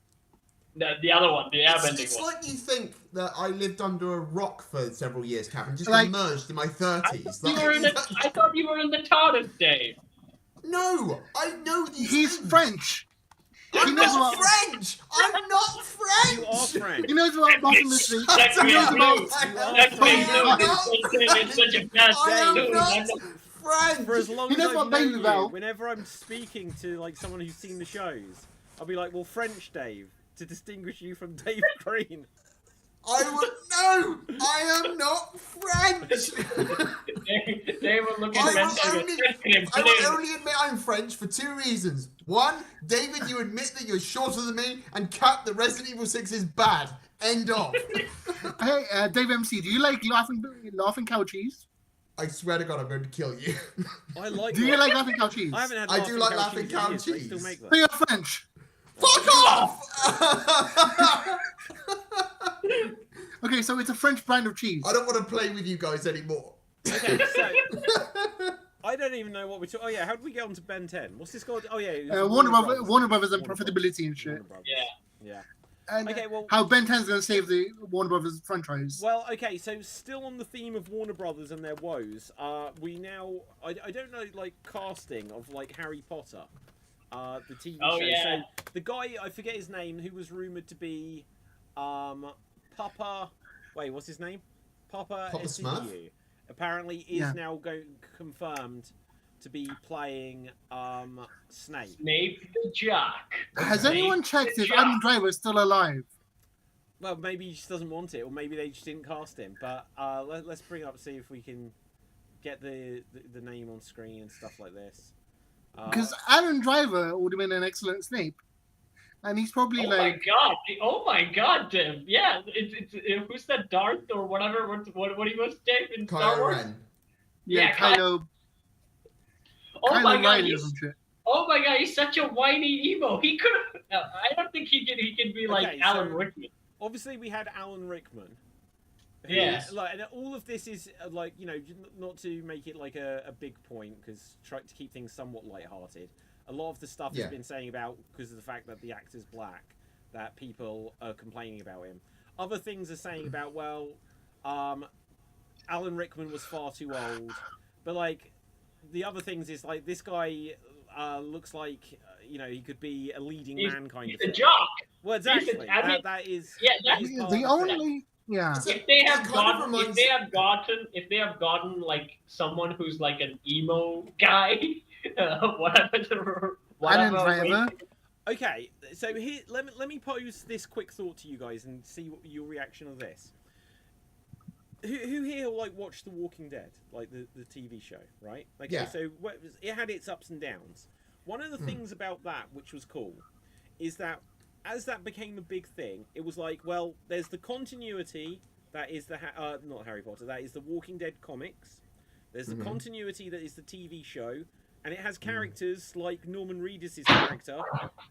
The other one, the airbending It's one. like you think that I lived under a rock for several years, Cap, and just Like- emerged in my 30s. I thought you were in the TARDIS, Dave. No, I know these He's things. French. I'm He knows not about- French. I'm not French. You are French. He knows about Boston Mystery. That's He knows me. about. That's me. I am No, not it's such a bad I am thing. not French. For as long He as knows I've what known Baby you, Val. whenever I'm speaking to like someone who's seen the shows, I'll be like, "Well, French Dave," to distinguish you from Dave Green. I would no. I am not French. They were looking I at will only admit I'm French for 2 reasons. One, David, you admit that you're shorter than me, and Cap, that Resident Evil 6 is bad. End of. Hey, Dave MC, do you like laughing cow cheese? I swear to God, I'm going to kill you. I like. Do you like laughing cow cheese? I haven't had. I do like laughing laughing cow cow cheese. in years, cheese. but I still make So them. you're French. Fuck off! Okay, so it's a French brand of cheese. I don't want to play with you guys anymore. Okay, so I don't even know what we're talking. Oh yeah, how did we get on to Ben 10? What's this called? Oh yeah, it was Warner Brothers and Warner profitability and shit. Warner Brothers. Yeah. And Okay, well- how Ben 10's going to save the Warner Brothers franchise. Well, okay, so still on the theme of Warner Brothers and their woes, we now I don't know like casting of like Harry Potter, the TV Oh, show. yeah. So the guy, I forget his name, who was rumored to be Papa. Wait, what's his name? Papa Smurf? Assadie. Apparently is Yeah. now confirmed to be playing Snape. Snape the Jock. Has Okay. anyone checked if Yeah. Adam Driver is still alive? Well, maybe he just doesn't want it, or maybe they just didn't cast him. But let's bring up, see if we can get the name on screen and stuff like this. Because Aaron Driver would have been an excellent Snape, and he's probably Oh my god, Tim. Yeah, it's who's that Darth or whatever? What he was, Dave, in Star Wars? Ren. Yeah, Kylo. Oh my god, Riley or some shit. oh my god, he's such a whiny emo. He could. I don't think he can be like Okay, Alan so- Rickman. Obviously, we had Alan Rickman. who Yes. is, like, and all of this is like, you know, not to make it like a big point, because try to keep things somewhat lighthearted. A lot of the stuff has been saying about, because of the fact that the actor's black, that people are complaining about him. Other things are saying about, well, Alan Rickman was far too old. But like, the other things is like, this guy looks like, you know, he could be a leading man kind of thing. He's a jock. Well, exactly. I mean, that is. yeah, that is part The of only If they have gotten like someone who's like an emo guy, whatever. Driver. Okay, so here, let me pose this quick thought to you guys and see what your reaction of this. Who here like watched The Walking Dead, like the TV show, right? Like, yeah. So it had its ups and downs. One of the things about that, which was cool, is that as that became a big thing, it was like, well, there's the continuity that is the not Harry Potter, that is the Walking Dead comics. There's the continuity that is the TV show, and it has characters like Norman Reedus' character,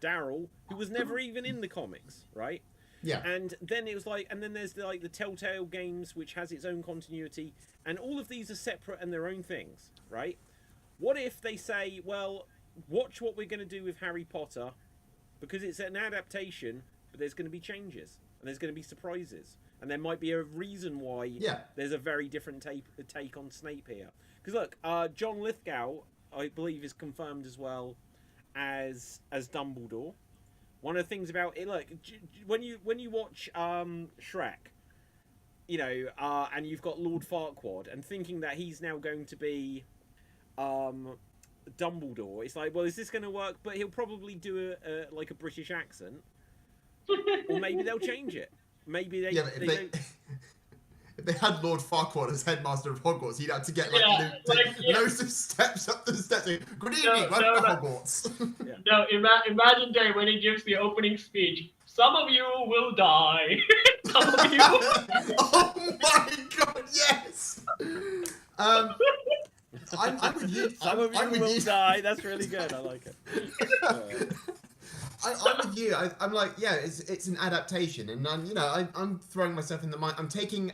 Daryl, who was never even in the comics, right? Yeah. And then it was like, and then there's the Telltale Games, which has its own continuity, and all of these are separate and their own things, right? What if they say, well, watch what we're going to do with Harry Potter, because it's an adaptation, but there's going to be changes, and there's going to be surprises, and there might be a reason why there's a very different take on Snape here. Because look, John Lithgow, I believe, is confirmed as well as Dumbledore. One of the things about it, look, when you watch Shrek, you know, and you've got Lord Farquaad, and thinking that he's now going to be Dumbledore, it's like, well, is this going to work? But he'll probably do a British accent, or maybe they'll change it. Maybe they. Yeah, if they had Lord Farquaad as headmaster of Hogwarts, he'd have to get loads of steps up the steps. Good evening, welcome to Hogwarts. No, imagine Dave when he gives the opening speech. Some of you will die. Some of you. Oh my god, yes. I'm with you. Some of you will die. That's really good. I like it. I'm with you. I'm like, yeah, it's an adaptation, and I'm throwing myself in the mind. I'm taking,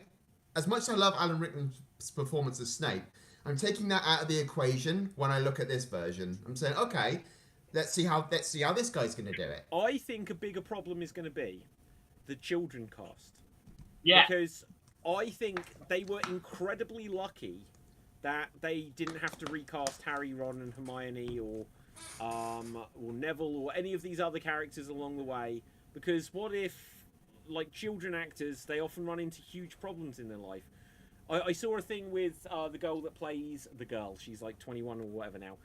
as much as I love Alan Rickman's performance as Snape, I'm taking that out of the equation when I look at this version. I'm saying, okay, let's see how this guy's going to do it. I think a bigger problem is going to be the children cast. Yeah. Because I think they were incredibly lucky that they didn't have to recast Harry, Ron, and Hermione, or Neville, or any of these other characters along the way. Because what if, like, children actors, they often run into huge problems in their life. I saw a thing with the girl that plays the girl. She's like 21 or whatever now.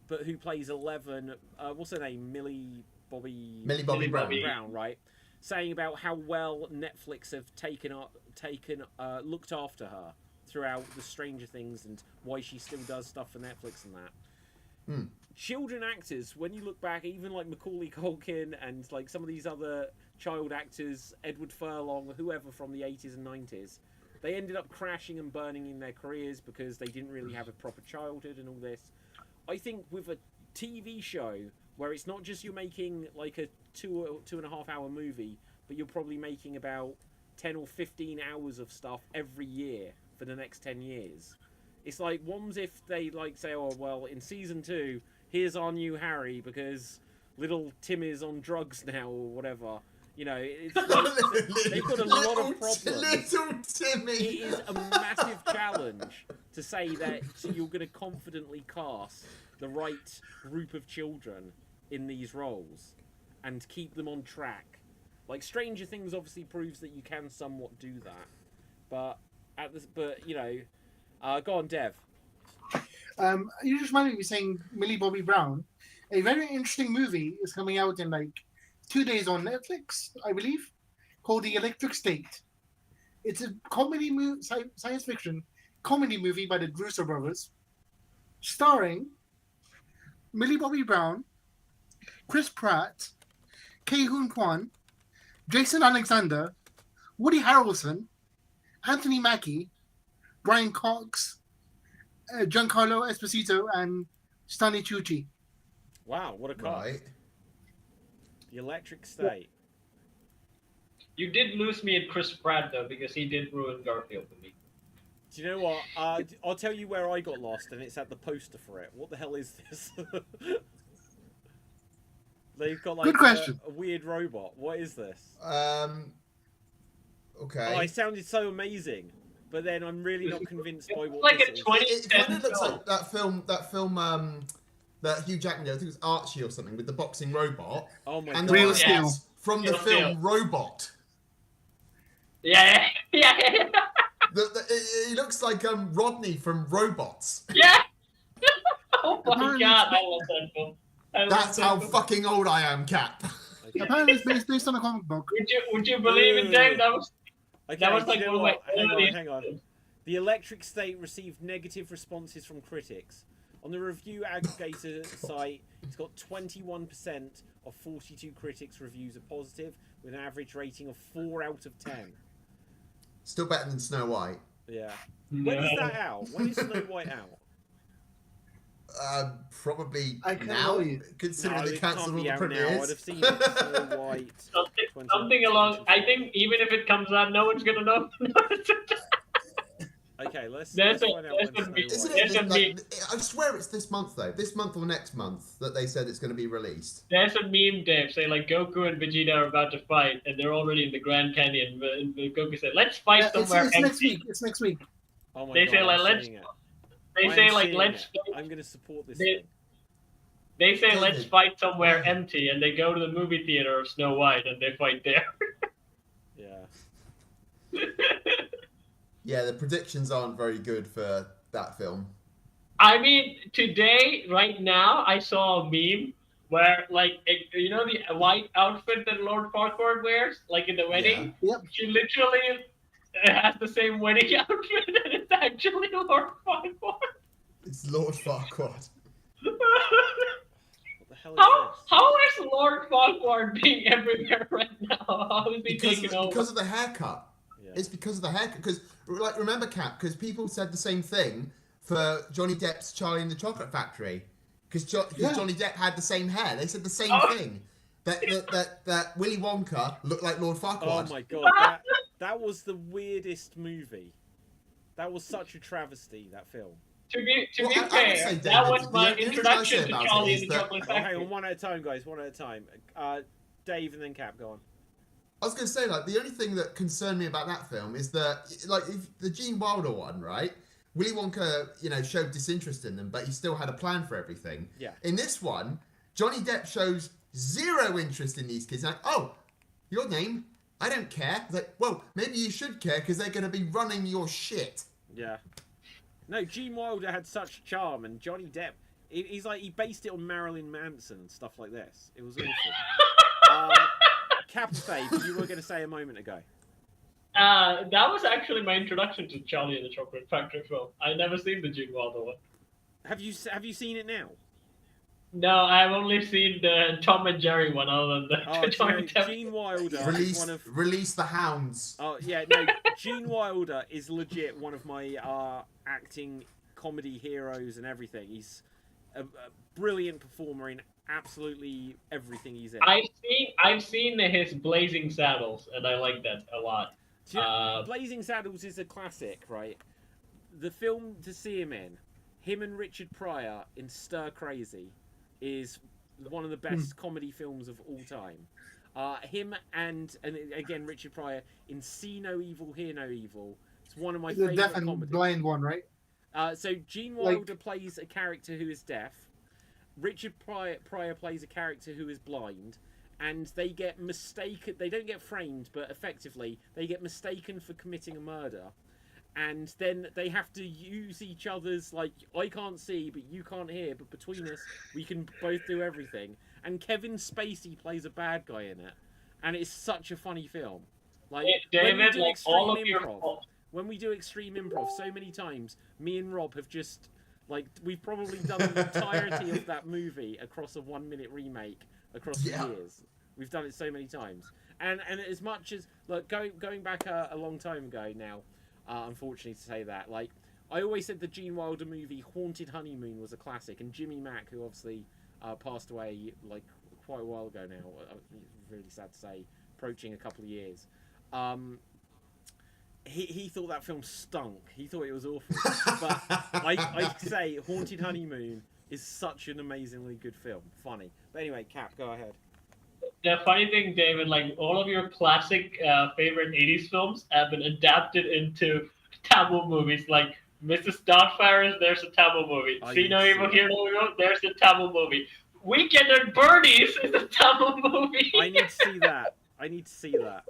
But who plays 11? What's her name? Millie Bobby Brown, right? Saying about how well Netflix have looked after her throughout the Stranger Things, and why she still does stuff for Netflix and that. Children actors, when you look back, even like Macaulay Culkin and like some of these other child actors, Edward Furlong, whoever from the 80s and 90s, they ended up crashing and burning in their careers because they didn't really have a proper childhood and all this. I think with a TV show where it's not just you're making like a 2.5 hour movie, but you're probably making about 10 or 15 hours of stuff every year for the next 10 years. It's like, what if they like say, oh, well, in season 2, here's our new Harry because little Tim is on drugs now or whatever. You know, it's like, they've got a lot of problems. Little Timmy. It is a massive challenge to say that you're going to confidently cast the right group of children in these roles and keep them on track. Like, Stranger Things obviously proves that you can somewhat do that, but you know, go on, Dev. You just reminded me saying Millie Bobby Brown. A very interesting movie is coming out in like 2 days on Netflix, I believe, called The Electric State. It's a comedy science fiction comedy movie by the Russo brothers, starring Millie Bobby Brown, Chris Pratt, Kei Hoon Kwan, Jason Alexander, Woody Harrelson, Anthony Mackie, Brian Cox, Giancarlo Esposito, and Stanley Tucci. Wow, what a cast. Right. The Electric State. You did lose me at Chris Pratt though, because he did ruin Garfield for me. Do you know what? I'll tell you where I got lost, and it's at the poster for it. What the hell is this? They've got like Good question. A weird robot. What is this? Okay. Oh, it sounded so amazing, but then I'm really not convinced by what Like this a is. 20 It kind of looks like that film that Hugh Jackman did. I think it was Archie or something with the boxing robot. Oh my And god! the Real one Steel. that's from the Real film Steel. Robot. Yeah. He looks like Rodney from Robots. Yeah. Oh my Apparently god, it's- I love that film. I love That's that how film. fucking old I am, Cap. Okay. Apparently, it's based on a comic book. Would you believe it, Dave? That was Okay, that was do you like know one of what? my earliest Hang on. films. The Electric State received negative responses from critics. On the review aggregator site, it's got 21% of 42 critics' reviews are positive, with an average rating of 4 out of 10. Still better than Snow White. Yeah. When is that out? When is Snow White out? Probably I can't now, tell you. considering No, they it cancelled can't all be the out now. I'd premieres. have seen it. Snow White. Something along. I think even if it comes out, no one's gonna know. Okay, let's There's find out when a Snow bit- Isn't White. it? There's a Like, I swear it's this month though. This month or next month that they said it's going to be released. There's a meme, Dave, saying like Goku and Vegeta are about to fight, and they're already in the Grand Canyon. And Goku said, "Let's fight Yeah, it's somewhere next empty." week. It's next week. Oh my They god, say, like, I'm let's- seeing it. They I say am like, seeing "Let's." it. I'm going to support this They- thing. They say, "Let's David. fight somewhere empty," and they go to the movie theater of Snow White, and they fight there. Yeah. Yeah, the predictions aren't very good for that film. I mean, today, right now, I saw a meme where, like, you know, the white outfit that Lord Farquaad wears, like in the wedding. Yep. She literally has the same wedding outfit, and it's actually Lord Farquaad. It's Lord Farquaad. What the hell is How is Lord Farquaad being everywhere right now? How is he taking over? Because of the haircut. this? It's because of the haircut. Because, like, remember, Cap? Because people said the same thing for Johnny Depp's Charlie and the Chocolate Factory. Because Yeah. Johnny Depp had the same hair. They said the same Oh. thing. That Willy Wonka looked like Lord Oh Farquaad. my god, that was the weirdest movie. That was such a travesty, that film. To be Well, I would fair, say, that David, was the my only thing I introduction say to about it Charlie is and the that- Chocolate Oh, hang Factory. on, one at a time, guys, one at a time. Dave and then Cap, go on. I was going to say, like, the only thing that concerned me about that film is that, like, if the Gene Wilder one, right? Willy Wonka, you know, showed disinterest in them, but he still had a plan for everything. Yeah. In this one, Johnny Depp shows zero interest in these kids. Like, oh, your name? I don't care. It's like, well, maybe you should care because they're going to be running your shit. Yeah. No, Gene Wilder had such charm, and Johnny Depp, he's like, he based it on Marilyn Manson and stuff like this. It was awful. Cap and Dave, you were going to say a moment ago. That was actually my introduction to Charlie and the Chocolate Factory film. I'd never seen the Gene Wilder one. Have you seen it now? No, I've only seen the Tom and Jerry one, other than the Oh, do you Johnny know, Depp. Gene Wilder is Release, one of... release the hounds. Oh, yeah, no, Gene Wilder is legit one of my acting comedy heroes and everything. He's a brilliant performer in absolutely everything he's in. I've seen his Blazing Saddles, and I like that a lot. Do you know, Blazing Saddles is a classic, right? The film to see him in, him and Richard Pryor in Stir Crazy, is one of the best comedy films of all time. Him and again Richard Pryor in See No Evil, Hear No Evil. It's one of my The favorite deaf and comedies. blind one, right? So Gene Like- Wilder plays a character who is deaf. Richard Pryor plays a character who is blind, and they get mistaken. They don't get framed, but effectively they get mistaken for committing a murder, and then they have to use each other's, like, I can't see, but you can't hear, but between us we can both do everything. And Kevin Spacey plays a bad guy in it, and it's such a funny film. Like David, when we do like all of extreme your improv, when we do extreme improv, so many times, me and Rob have just like we've probably done the entirety of that movie across a 1-minute remake across the years. We've done it so many times, and as much as look going back a long time ago now, unfortunately to say that, like I always said the Gene Wilder movie Haunted Honeymoon was a classic, and Jimmy Mack, who obviously passed away like quite a while ago now, really sad to say, approaching a couple of years. He thought that film stunk. He thought it was awful. But I say Haunted Honeymoon is such an amazingly good film. Funny. But anyway, Cap, go ahead. The funny thing, David, like all of your classic favorite 80s films have been adapted into Tamil movies. Like Mrs. Doubtfire, there's a Tamil movie. See No Evil, Hear No Evil, there's a Tamil movie. Weekend at Bernie's is a Tamil movie. I need to see that. I need to see that.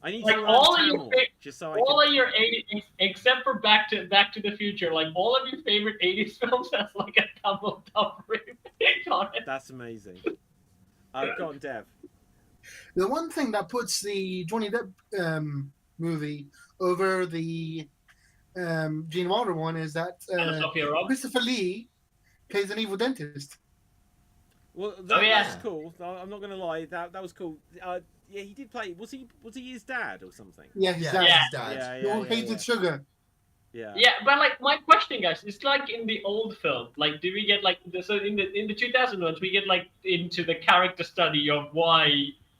I need like to learn all of Tamil, your just so all of your 80s, except for Back to the Future, like all of your favorite 80s films has like a Tamil dub remake on it. That's amazing. Go on, Dev. The one thing that puts the Johnny Depp movie over the Gene Wilder one is that Christopher Lee plays an evil dentist. Well, that's cool. I'm not gonna lie. That was cool. Yeah, he did play. Was he his dad or something? Yeah, his dad. His dad. Who hated sugar. Yeah. Yeah, but like my question, guys, it's like in the old film. Like, do we get like so in the 2000 ones, we get like into the character study of why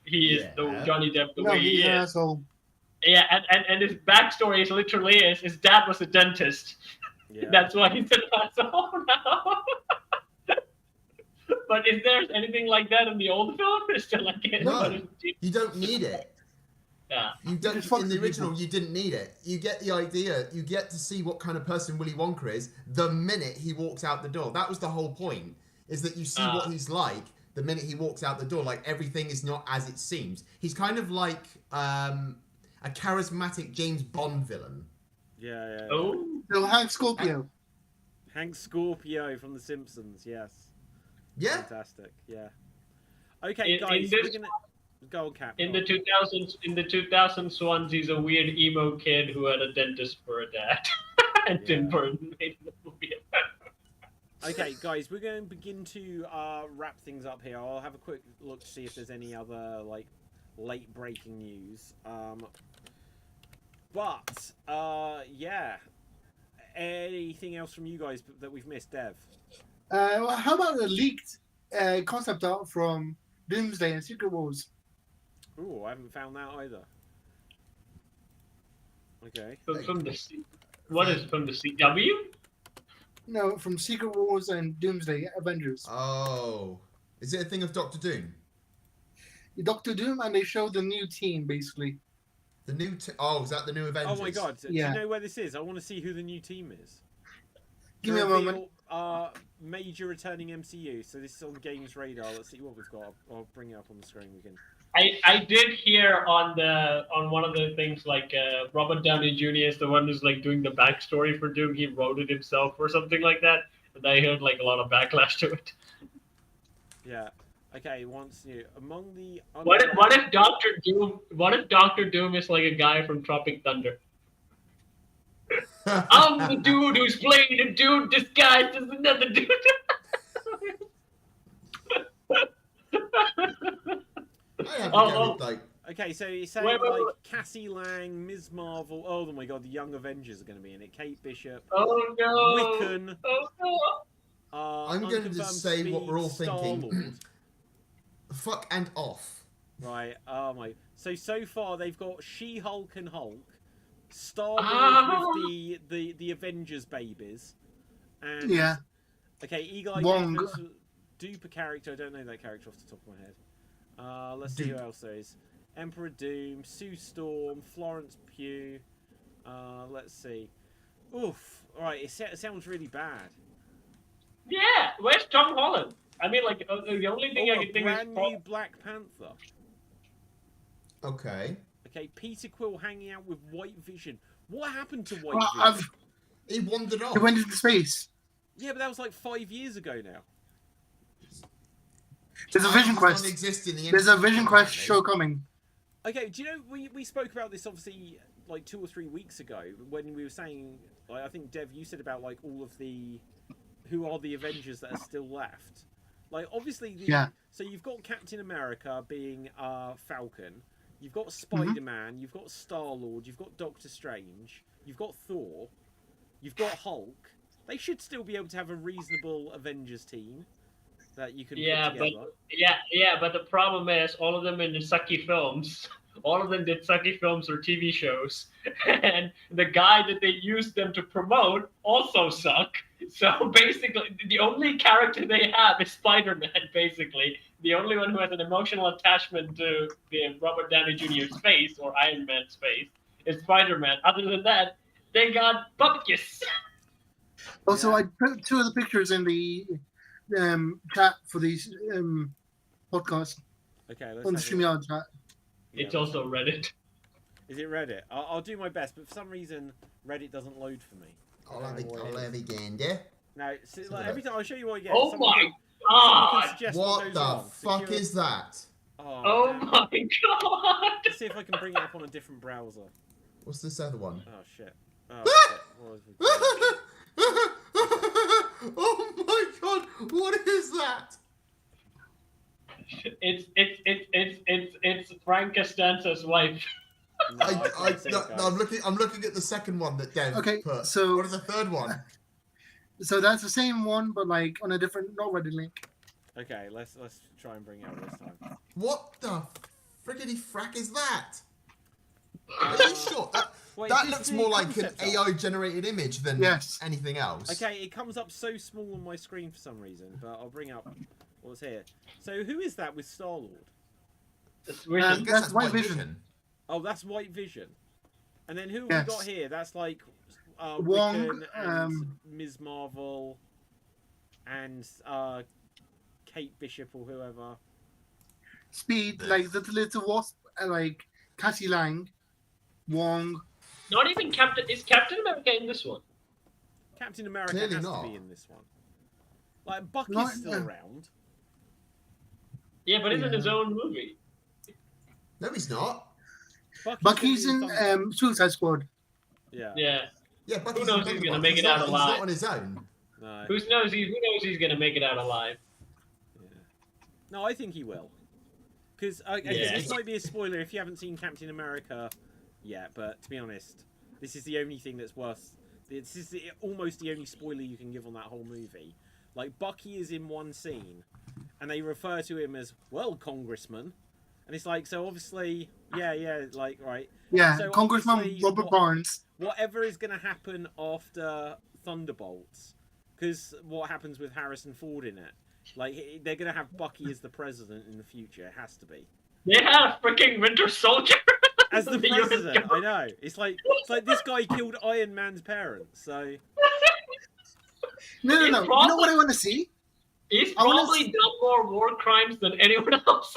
he is the Johnny Depp the way he is. Asshole. Yeah, and his backstory is literally his dad was a dentist. Yeah. That's why he's an asshole now. But is there anything like that in the old film? Is there like no, you don't need it. Yeah. You don't in the original. You didn't need it. You get the idea. You get to see what kind of person Willy Wonka is the minute he walks out the door. That was the whole point. Is that you see what he's like the minute he walks out the door. Like everything is not as it seems. He's kind of like a charismatic James Bond villain. Yeah. Oh. So Hank Scorpio. Hank Scorpio from The Simpsons. Yes. Yeah. Fantastic. Yeah. Okay, guys, we're gonna go on, Cap. In the 2000s ones, he's a weird emo kid who had a dentist for a dad, and Tim Burton made the movie. Okay, guys, we're going to begin to wrap things up here. I'll have a quick look to see if there's any other like late breaking news. But yeah, anything else from you guys that we've missed, Dev? Well, how about the leaked concept art from Doomsday and Secret Wars? Ooh, I haven't found that either. Okay. From the CW? No, from Secret Wars and Doomsday Avengers. Oh, is it a thing of Doctor Doom? Doctor Doom, and they show the new team basically. The new is that the new Avengers? Oh my god! Yeah. Do you know where this is? I want to see who the new team is. Give me a moment. Major returning MCU. So this is on Games Radar. Let's see what we've got. I'll bring it up on the screen. We can. I did hear on one of the things like Robert Downey Jr. is the one who's like doing the backstory for Doom. He wrote it himself or something like that. And I heard like a lot of backlash to it. Yeah. Okay. Once you among the. What if Doctor Doom is like a guy from Tropic Thunder? I'm the dude who's playing the dude disguised as another dude. Okay, so you're saying like Cassie Lang, Ms. Marvel. Oh my god, the Young Avengers are going to be in it. Kate Bishop. Oh no. Wiccan. Oh no. I'm going to just say what we're all thinking. Star-Lord. Fuck and off. Right. Oh my. So far they've got She-Hulk and Hulk. Star-Lord with the Avengers babies, and okay, Eagle-Eye dupe a character. I don't know that character off the top of my head. Let's see who else there is. Emperor Doom, Sue Storm, Florence Pugh. Let's see. Oof. All right, it sounds really bad. Yeah, where's Tom Holland? I mean, like the only thing I can think brand new Black Panther. Okay. Okay, Peter Quill hanging out with White Vision. What happened to White Vision? He wandered off. He went into space. Yeah, but that was like 5 years ago now. There's a Vision Quest. There's a Vision Quest show coming. Okay, do you know we spoke about this obviously like 2 or 3 weeks ago when we were saying, like, I think Dev, you said about like all of the who are the Avengers that are still left. Like obviously, so you've got Captain America being Falcon, you've got Spider-Man, you've got Star-Lord, you've got Doctor Strange, you've got Thor, you've got Hulk. They should still be able to have a reasonable Avengers team that you can put together. But the problem is all of them in the sucky films. All of them did sucky films or TV shows, and the guy that they used them to promote also suck. So basically, the only character they have is Spider-Man. Basically, the only one who has an emotional attachment to the Robert Downey Jr.'s face or Iron Man's face is Spider-Man. Other than that, they got bupkis. Also, I put 2 of the pictures in the chat for these podcasts Okay, let's on the have a StreamYard chat. It's also Reddit. Is it Reddit? I'll do my best, but for some reason Reddit doesn't load for me. I'll have a gander. No, so, like, every time I'll show you what I get. Oh someone my can- someone can god! suggest What goes the wrong. fuck Secure- is that? Oh man. my god! Let's see if I can bring it up on a different browser. What's this other one? Oh shit. Oh shit. What was we doing? Oh my god! What is that? It's Frank Costanza's wife. No, I can't see it, guys. I'm looking at the second one that Dev Okay, put. so- What is the third one? So that's the same one, but like on a different, not Reddit link. Okay, let's try and bring it out this time. What the friggity frack is that? Are you sure? Wait, That is this looks the more like an concept art? AI generated image than Yes. anything else. Okay, it comes up so small on my screen for some reason, but I'll bring up what's here. So who is that with Star-Lord? I guess That's White Vision. Oh, that's White Vision. And then who have Yes. we got here? That's like Wong, Wiccan and Ms. Marvel and Kate Bishop or whoever. Speed, like the little wasp, like Cassie Lang, Wong. Not even Captain. Is Captain America in this one? Captain America Clearly has not. to be in this one. Like Bucky's Not- still around. Yeah, but it's in Yeah. his own movie. No, he's not. Bucky's in Thunder- Suicide Squad. Yeah. Yeah. Yeah, Bucky's knows in he's Thunderbolts. gonna make He's it out not- He's alive. not on his own. No. Who knows he's gonna make it out alive? No, I think he will. Because Yeah. this might be a spoiler if you haven't seen Captain America yet, but to be honest, this is the only thing that's worth. This is almost the only spoiler you can give on that whole movie. Like, Bucky is in one scene, and they refer to him as, well, Congressman. And it's like, so obviously, yeah, like, right. Yeah, So Congressman obviously Robert Barnes. Whatever is going to happen after Thunderbolts, because what happens with Harrison Ford in it, like, they're going to have Bucky as the president in the future. It has to be. They had a freaking Winter Soldier As the US president, I government. know. It's like this guy killed Iron Man's parents, so... No. He's You know probably- what I want to see? He's I wanna probably done more war crimes than anyone else.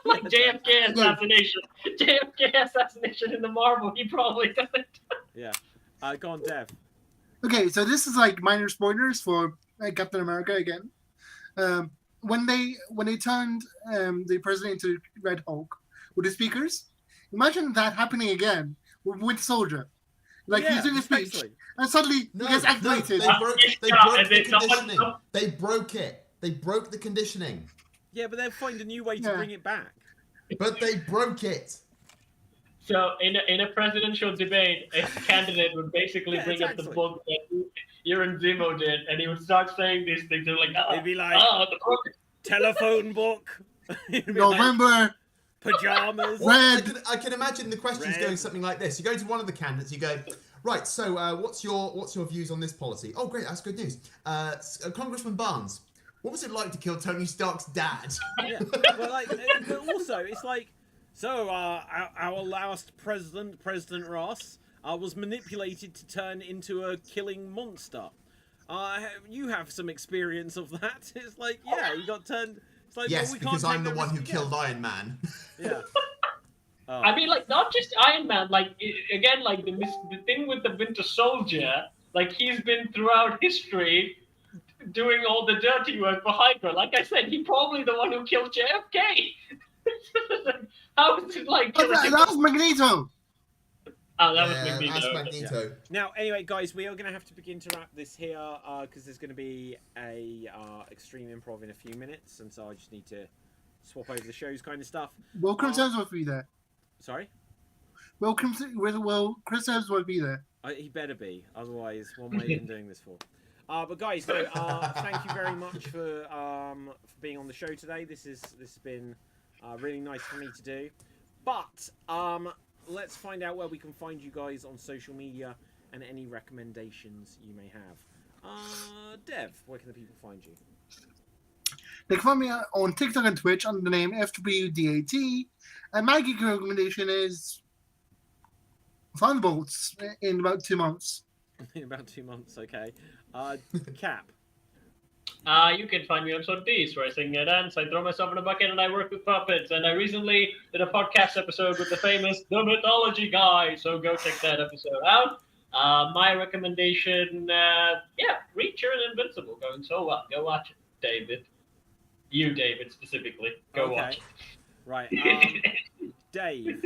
Like JFK assassination. JFK assassination in the Marvel, he probably did it. Yeah. Go on, Dev. Okay, so this is like minor spoilers for Captain America again. When they turned the president into Red Hulk with the speakers, imagine that happening again with Winter Soldier. Like Yeah, he's doing a speech, exactly. and suddenly No, he gets activated. they broke Yeah, the and then someone- conditioning. They broke it. They broke the conditioning. Yeah, but they'll find a new way to Yeah. bring it back. But they broke it. So in a presidential debate, a candidate would basically Yeah, bring up the exactly. book that Aaron Zemo did, and he would start saying these things. They're like, They'd be like, the book. telephone book. It'd be like, November, pajamas. Well, Red. I can imagine the questions Red. going something like this. You go to one of the candidates, you go, right, so what's your views on this policy? Oh, great, that's good news. Congressman Barnes, what was it like to kill Tony Stark's dad? Yeah. Well, like, but also, it's like, so our last president, President Ross, was manipulated to turn into a killing monster. You have some experience of that. It's like, yeah, you got turned. It's like, Yes, well, we because can't I'm take the one who risk killed again. Iron Man. Yeah. Oh. I mean, like, not just Iron Man. Like, again, like the thing with the Winter Soldier, like he's been throughout history doing all the dirty work for Hydra. Like I said, he's probably the one who killed JFK. How is it like? Oh, that was Magneto. Oh, that was Yeah, Magneto. that's Okay. Magneto. Now, anyway, guys, we are going to have to begin to wrap this here because there's going to be a extreme improv in a few minutes, and so I just need to swap over the shows kind of stuff. Well, Chris Hemsworth will be there. Sorry? Well, Chris Hemsworth will be there. He better be, otherwise, what am I even doing this for? But guys, no, thank you very much for being on the show today. This has been really nice for me to do. But let's find out where we can find you guys on social media and any recommendations you may have. Dev, where can the people find you? They can find me on TikTok and Twitch under the name FWDAT. And my geek recommendation is Thunderbolts in about 2 months. In about 2 months, okay. Cap. You can find me on Sordis, where I sing and dance, I throw myself in a bucket, and I work with puppets. And I recently did a podcast episode with the famous The Mythology Guy, so go check that episode out. My recommendation, Reacher and Invincible, going so well. Go watch it, David. You, David, specifically. Go watch it. Right. Dave.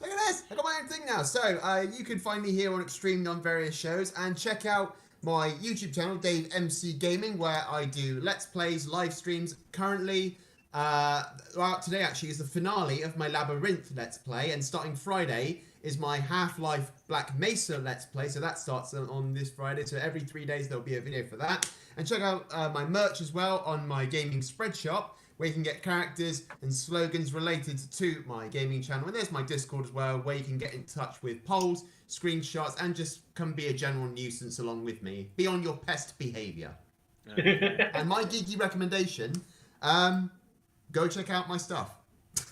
Look at this! I got my own thing now. So, you can find me here on Xstreamed on various shows, and check out my YouTube channel, Dave MC Gaming, where I do Let's Plays, live streams. Currently, today actually is the finale of my Labyrinth Let's Play, and starting Friday is my Half-Life Black Mesa Let's Play, so that starts on this Friday, so every 3 days there'll be a video for that. And check out my merch as well on my gaming spread shop, where you can get characters and slogans related to my gaming channel. And there's my Discord as well, where you can get in touch with polls, screenshots, and just come be a general nuisance along with me. Be on your pest behaviour. And my geeky recommendation, go check out my stuff.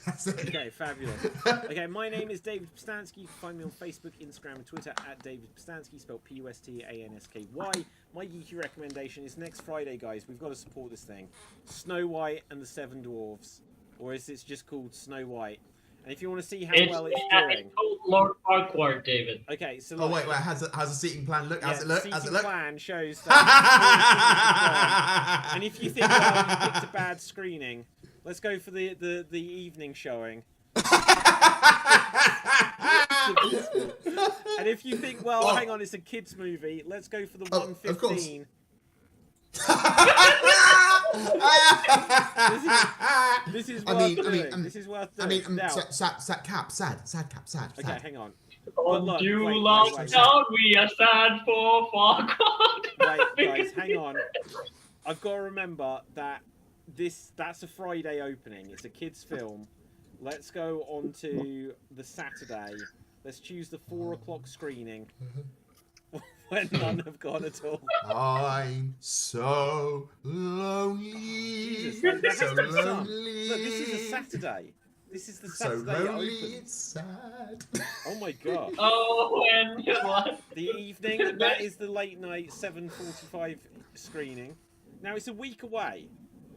That's it. Okay, fabulous. Okay, my name is David Pstansky. You can find me on Facebook, Instagram, and Twitter at David Pstansky, spelled Pustansky. My geeky recommendation is next Friday, guys. We've got to support this thing. Snow White and the Seven Dwarfs, or is it just called Snow White? And if you want to see how well it's doing, it's called Lord Farquhar, David. okay. So Oh wait, how's the seating plan look? How's it look? The How's it seating look? plan shows that. And if you think, well, you picked a bad screening, let's go for the evening showing. And if you think, well, hang on, it's a kids movie, let's go for the 1:15. This is worth doing. This is worth doing. Sad cap. Okay, hang on. On look, due wait, long wait. down, we are sad for Farquhar. Wait, guys, hang on. I've got to remember that that's a Friday opening. It's a kids' film. Let's go on to the Saturday. Let's choose the 4 o'clock screening. When none have gone at all. I'm so lonely. Jesus, that has so to be some. lonely. Look, this is a Saturday. This is the So Saturday it lonely, opens. it's sad. Oh my god. Oh, and what? The evening, that is the late night 7:45 screening. Now it's a week away.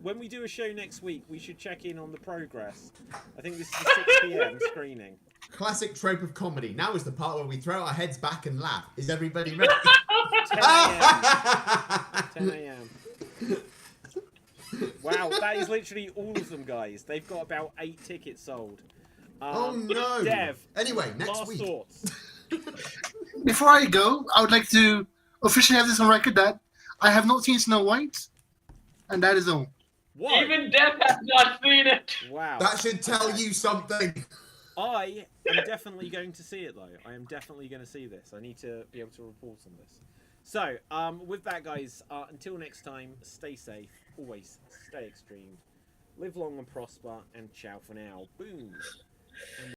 When we do a show next week, we should check in on the progress. I think this is the 6 PM screening. Classic trope of comedy. Now is the part where we throw our heads back and laugh. Is everybody ready? 10 a.m. 10 a.m. Wow, that is literally all of them, guys. They've got about 8 tickets sold. Oh no! Dev, Anyway, next last week. thoughts. Before I go, I would like to officially have this on record that I have not seen Snow White, and that is all. What? Even Dev has not seen it. Wow. That should tell you something. I am definitely going to see it, though. I am definitely going to see this. I need to be able to report on this. So, with that, guys, until next time, stay safe, always stay extreme, live long and prosper, and ciao for now. Boom.